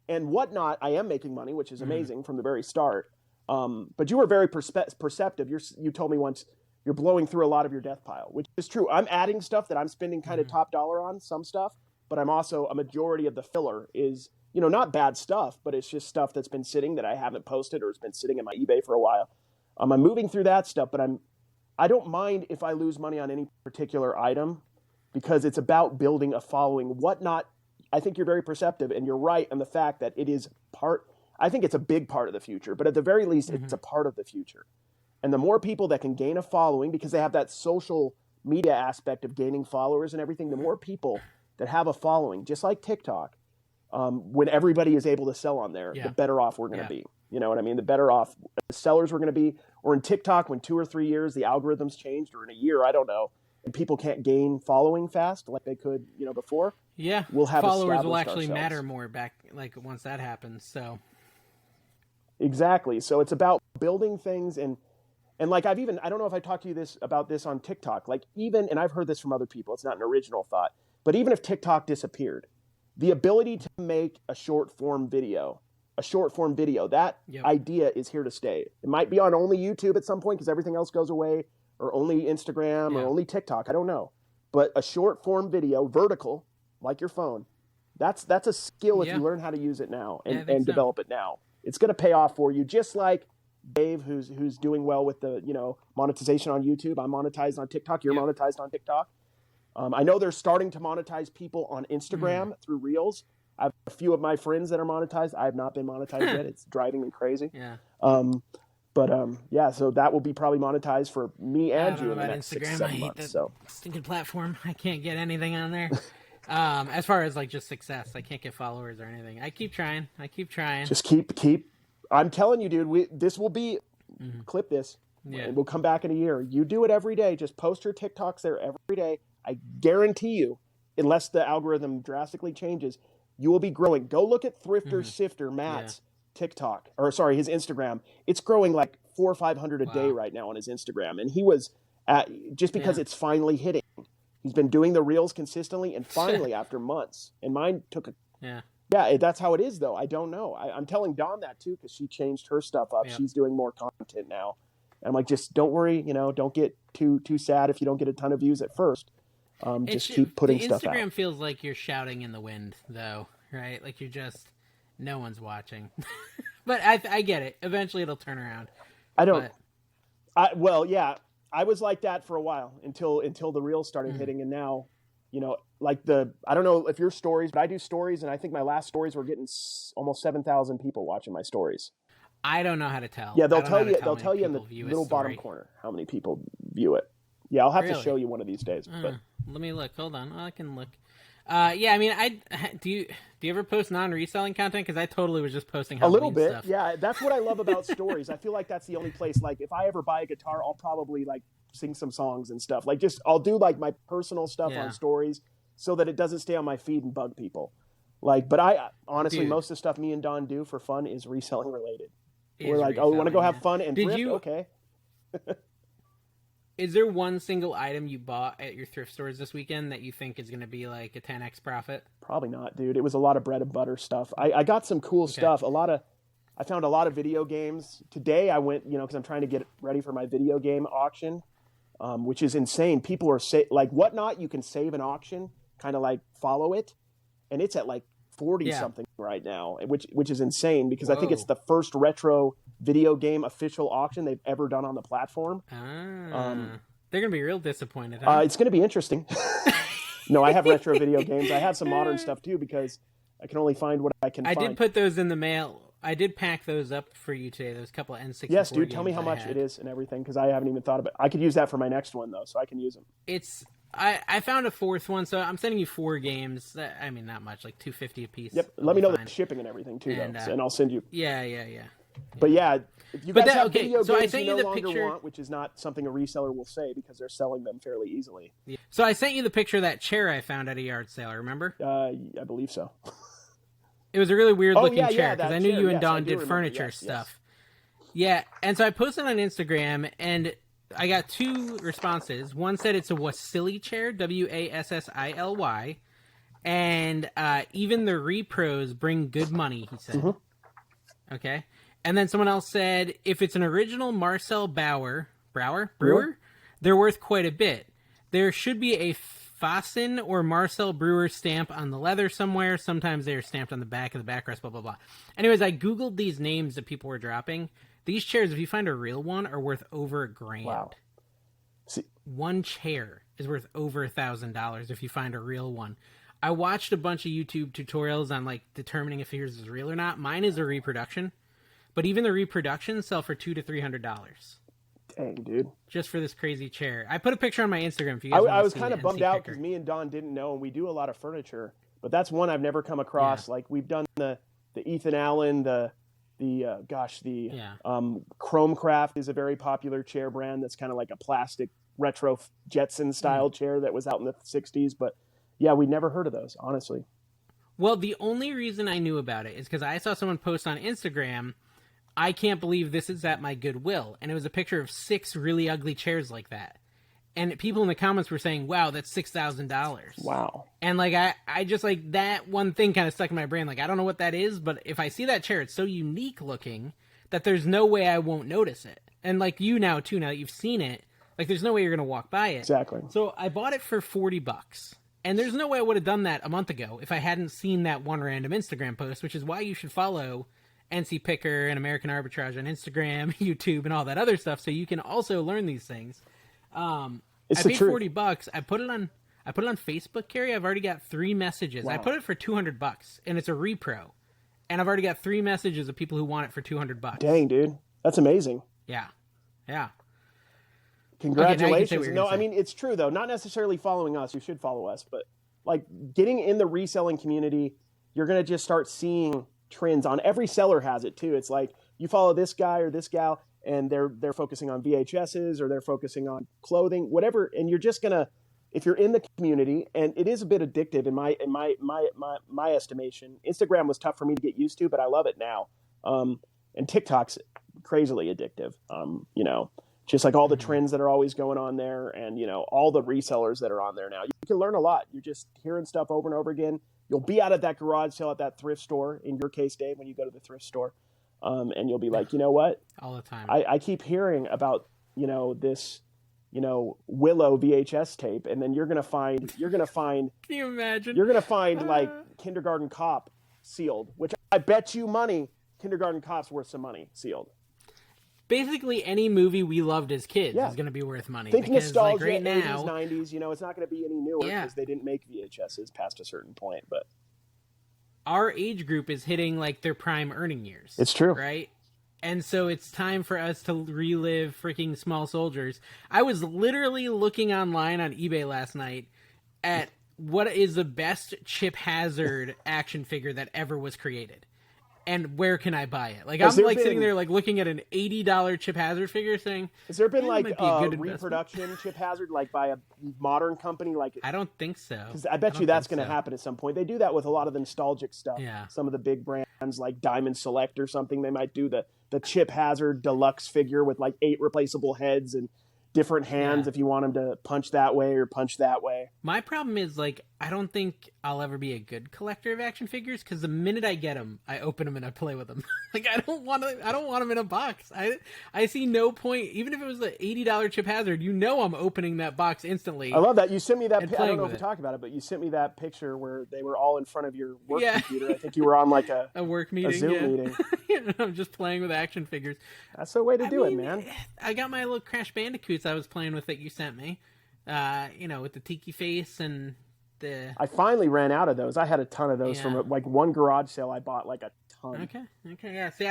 And Whatnot, I am making money, which is amazing from the very start. But you were very perceptive. You told me once you're blowing through a lot of your death pile, which is true. I'm adding stuff that I'm spending kind of top dollar on, some stuff, but I'm also, a majority of the filler is, not bad stuff, but it's just stuff that's been sitting that I haven't posted or has been sitting in my eBay for a while. I'm moving through that stuff, but I don't mind if I lose money on any particular item because it's about building a following. Whatnot, I think you're very perceptive, and you're right on the fact that it is I think it's a big part of the future, but at the very least, it's a part of the future. And the more people that can gain a following, because they have that social media aspect of gaining followers and everything, the more people that have a following, just like TikTok, when everybody is able to sell on there, the better off we're going to be. You know what I mean? The better off sellers we're going to be. Or in TikTok, when 2 or 3 years the algorithms changed, or in a year, I don't know, and people can't gain following fast like they could, before. Yeah, we'll have followers will established actually ourselves. matter more back, like once that happens. So exactly. So it's about building things and like I don't know if I talked to you about this on TikTok, like and I've heard this from other people, it's not an original thought, but even if TikTok disappeared, the ability to make a short form video, that idea is here to stay. It might be on only YouTube at some point because everything else goes away, or only Instagram or only TikTok. I don't know. But a short form video, vertical, like your phone, that's a skill if you learn how to use it now and develop it now. It's going to pay off for you, just like Dave, who's doing well with the monetization on YouTube. I'm monetized on TikTok. You're monetized on TikTok. I know they're starting to monetize people on Instagram through Reels. I have a few of my friends that are monetized. I have not been monetized yet. It's driving me crazy. Yeah. So that will be probably monetized for me and you in the next Instagram. 6-7 months. So stinking platform. I can't get anything on there. As far as like just success, I can't get followers or anything. I keep trying. Just keep. I'm telling you, dude. This will be. Clip this. Yeah. And we'll come back in a year. You do it every day. Just post your TikToks there every day. I guarantee you, unless the algorithm drastically changes, you will be growing. Go look at Thrifter, Sifter, Matt's TikTok, or sorry, his Instagram. It's growing like 400 or 500 a day Wow. right now on his Instagram. And he was just because Yeah. it's finally hitting. He's been doing the reels consistently, and finally after months. And mine took a Yeah. yeah. That's how it is though. I don't know. I'm telling Dawn that too because she changed her stuff up. Yep. She's doing more content now. And I'm like, just don't worry. Don't get too sad if you don't get a ton of views at first. Just keep putting the stuff out. Instagram feels like you're shouting in the wind, though, right? Like you're just no one's watching. But I get it. Eventually, it'll turn around. I don't. But, Well, yeah, I was like that for a while until the reels started hitting, and now, like I don't know if your stories, but I do stories, and I think my last stories were getting almost 7,000 people watching my stories. I don't know how to tell. Yeah, they'll I don't know tell how you. to tell They'll tell you in the people view a little bottom story. corner how many people view it. Yeah, I'll have to Really? show you one of these days. But Let me look. Hold on. I can look. Yeah, I mean, do you ever post non-reselling content? Because I totally was just posting a Halloween little bit, stuff. yeah. That's what I love about stories. I feel like that's the only place. Like, if I ever buy a guitar, I'll probably like sing some songs and stuff. Like, I'll do like my personal stuff Yeah. on stories so that it doesn't stay on my feed and bug people. Like, but I honestly, Dude. most of the stuff me and Don do for fun is reselling related. We're Is like, oh, we want to go reselling, have fun and Did thrift? you- Okay. Is there one single item you bought at your thrift stores this weekend that you think is going to be like a 10x profit? Probably not, dude. It was a lot of bread and butter stuff. I got some cool stuff. I found a lot of video games. Today I went, because I'm trying to get ready for my video game auction, which is insane. People are like Whatnot, you can save an auction, kind of like follow it, and it's at like 40 something right now, which is insane because I think it's Whoa. the first retro video game official auction they've ever done on the platform. They're going to be real disappointed. Huh? It's going to be interesting. No, I have retro video games. I have some modern stuff too because I can only find what I can find. I did put those in the mail. I did pack those up for you today. Those couple of N64 Yes, dude. Tell me games how that I much had. it is and everything because I haven't even thought about it. I could use that for my next one though, so I can use them. I found a fourth one, so I'm sending you 4 games. I mean, not much, like $2.50 a piece. Yep. It'll Let me be know fine. the shipping and everything too, And, though, and I'll send you. Yeah. But yeah, if you But guys that- have okay, video so I games sent you you no the longer picture- want, which is not something a reseller will say because they're selling them fairly easily. Yeah. So I sent you the picture of that chair I found at a yard sale. Remember? I believe so. It was a really weird looking yeah, chair because that I knew chair. you and Yes, I Dawn do did remember. furniture Yes, yes. stuff. Yeah, and so I posted on Instagram, and I got 2 responses. One said it's a Wasili chair, Wassily, and even the repros bring good money, he said. Mm-hmm. Okay. And then someone else said, if it's an original Marcel Brewer, they're worth quite a bit. There should be a Fasten or Marcel Brewer stamp on the leather somewhere. Sometimes they're stamped on the back of the backrest, blah, blah, blah. Anyways, I Googled these names that people were dropping. These chairs, if you find a real one, are worth over $1,000. Wow. See, One chair is worth over $1,000 if you find a real one. I watched a bunch of YouTube tutorials on like determining if yours is real or not. Mine is a reproduction, but even the reproductions sell for $200 to $300 dang, dude. just for this crazy chair. I put a picture on my Instagram if you guys want to I was see kind it of and bummed see out picker. because me and Don didn't know, and we do a lot of furniture, but that's one I've never come across. Like we've done the Ethan Allen, the Chromecraft is a very popular chair brand that's kind of like a plastic retro Jetson style chair that was out in the 60s. But yeah, we never heard of those, honestly. Well, the only reason I knew about it is because I saw someone post on Instagram, I can't believe this is at my Goodwill. And it was a picture of 6 really ugly chairs like that. And people in the comments were saying, wow, that's $6,000. Wow. And like, I just like that one thing kind of stuck in my brain. Like, I don't know what that is, but if I see that chair, it's so unique looking that there's no way I won't notice it. And like you now too, now that you've seen it, like there's no way you're going to walk by it. Exactly. So I bought it for $40. And there's no way I would have done that a month ago if I hadn't seen that one random Instagram post, which is why you should follow NC Picker and American Arbitrage on Instagram, YouTube, and all that other stuff, so you can also learn these things. It's I the paid truth. $40. I put it on Facebook, Carrie. I've already got 3 messages. I Wow. put it for $200, and it's a repro. And I've already got 3 messages of people who want it for $200. Dang, dude. That's amazing. Yeah. Congratulations. what you're No, gonna I say. mean, it's true, though. Not necessarily following us. You should follow us. But, like, getting in the reselling community, you're going to just start seeing trends on every seller has it, too. It's like you follow this guy or this gal, and they're focusing on VHSs or they're focusing on clothing, whatever. And you're just going to, if you're in the community, and it is a bit addictive in my estimation. Instagram was tough for me to get used to, but I love it now. And TikTok's crazily addictive. Just like all the trends that are always going on there, and all the resellers that are on there now. You can learn a lot. You're just hearing stuff over and over again. You'll be out at that garage sale at that thrift store, in your case, Dave, when you go to the thrift store, and you'll be like, you know what? All the time. I keep hearing about this Willow VHS tape, and then you're gonna find. Can you imagine? You're gonna find like Kindergarten Cop sealed, which I bet you money Kindergarten Cop's worth some money sealed. Basically, any movie we loved as kids is going to be worth money. Think because, nostalgia, like, right 80s, now, 90s, it's not going to be any newer because they didn't make VHSs past a certain point. But our age group is hitting like their prime earning years. It's true. Right? And so it's time for us to relive freaking Small Soldiers. I was literally looking online on eBay last night at what is the best Chip Hazard action figure that ever was created. And where can I buy it? Like, I'm like sitting there like looking at an $80 Chip Hazard figure saying, has there been like a reproduction Chip Hazard like by a modern company? Like, I don't think so. Because I bet you that's going to happen at some point. They do that with a lot of the nostalgic stuff. Yeah. Some of the big brands like Diamond Select or something, they might do the Chip Hazard deluxe figure with like 8 replaceable heads and different hands if you want them to punch that way or punch that way. My problem is, like, I don't think I'll ever be a good collector of action figures because the minute I get them, I open them and I play with them. Like, I don't want them in a box. I see no point. Even if it was an $80 Chip Hazard, I'm opening that box instantly. I love that. You sent me that. I don't know if we talked about it, but you sent me that picture where they were all in front of your work computer. I think you were on like a work meeting, a Zoom meeting. I'm just playing with action figures. That's the way to do it, man. I got my little Crash Bandicoots I was playing with that you sent me. With the tiki face and the... I finally ran out of those. I had a ton of those from like one garage sale. I bought like a ton. Okay, yeah. See,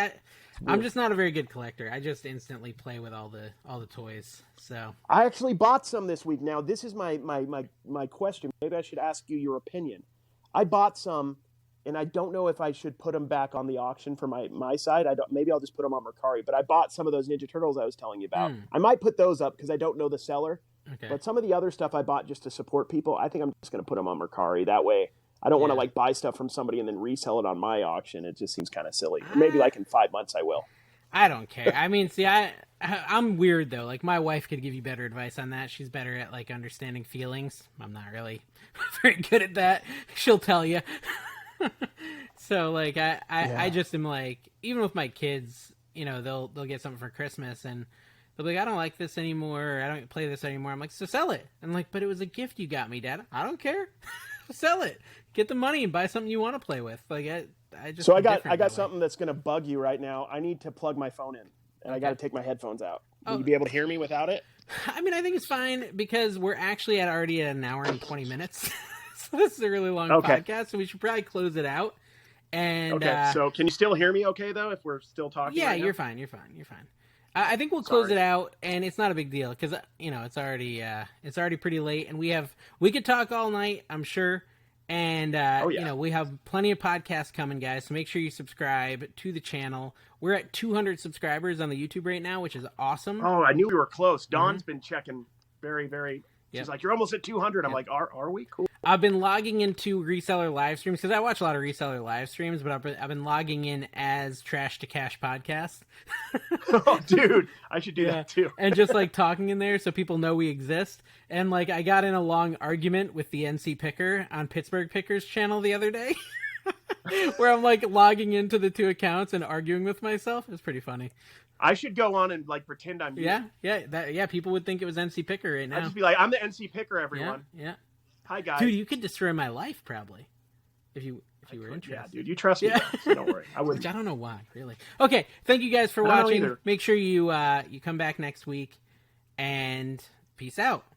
I'm just not a very good collector. I just instantly play with all the toys. So I actually bought some this week. Now this is my question. Maybe I should ask you your opinion. I bought some, and I don't know if I should put them back on the auction for my side. Maybe I'll just put them on Mercari. But I bought some of those Ninja Turtles I was telling you about. I might put those up because I don't know the seller. Okay. But some of the other stuff I bought just to support people, I think I'm just going to put them on Mercari. That way, I don't want to like buy stuff from somebody and then resell it on my auction. It just seems kind of silly. Or maybe like in 5 months I will. I don't care. I mean, see, I'm weird though. Like, my wife could give you better advice on that. She's better at like understanding feelings. I'm not really very good at that. She'll tell you. So like, I just am like, even with my kids, they'll get something for Christmas and they'll be like, I don't like this anymore. I don't play this anymore. I'm like, so sell it. I'm like, but it was a gift you got me, Dad. I don't care. Sell it. Get the money and buy something you want to play with. Like, I just. So I got something that's going to bug you right now. I need to plug my phone in, and I got to take my headphones out. Will you be able to hear me without it? I mean, I think it's fine because we're actually already at an hour and 20 minutes. So this is a really long podcast, so we should probably close it out. And so can you still hear me okay, though, if we're still talking? Yeah, right now? You're fine. I think we'll close it out, and it's not a big deal because it's already pretty late, and we could talk all night, I'm sure, and we have plenty of podcasts coming, guys. So make sure you subscribe to the channel. We're at 200 subscribers on the YouTube right now, which is awesome. Oh, I knew we were close. Dawn's been checking very, very. She's like, you're almost at 200. I'm like, are we? Cool. I've been logging into reseller live streams because I watch a lot of reseller live streams, but I've been logging in as Trash to Cash podcast. Oh, dude, I should do that too. And just like talking in there so people know we exist. And like, I got in a long argument with the NC Picker on Pittsburgh Pickers channel the other day where I'm like logging into the two accounts and arguing with myself. It's pretty funny. I should go on and like pretend I'm you. Yeah. People would think it was NC Picker right now. I'd just be like, I'm the NC Picker, everyone. Yeah. Hi, guys. Dude, you could destroy my life probably if you were interested. Yeah, dude, you trust me, so don't worry. I wouldn't. Which I don't know why, really. Okay, thank you guys for watching. Make sure you come back next week, and peace out.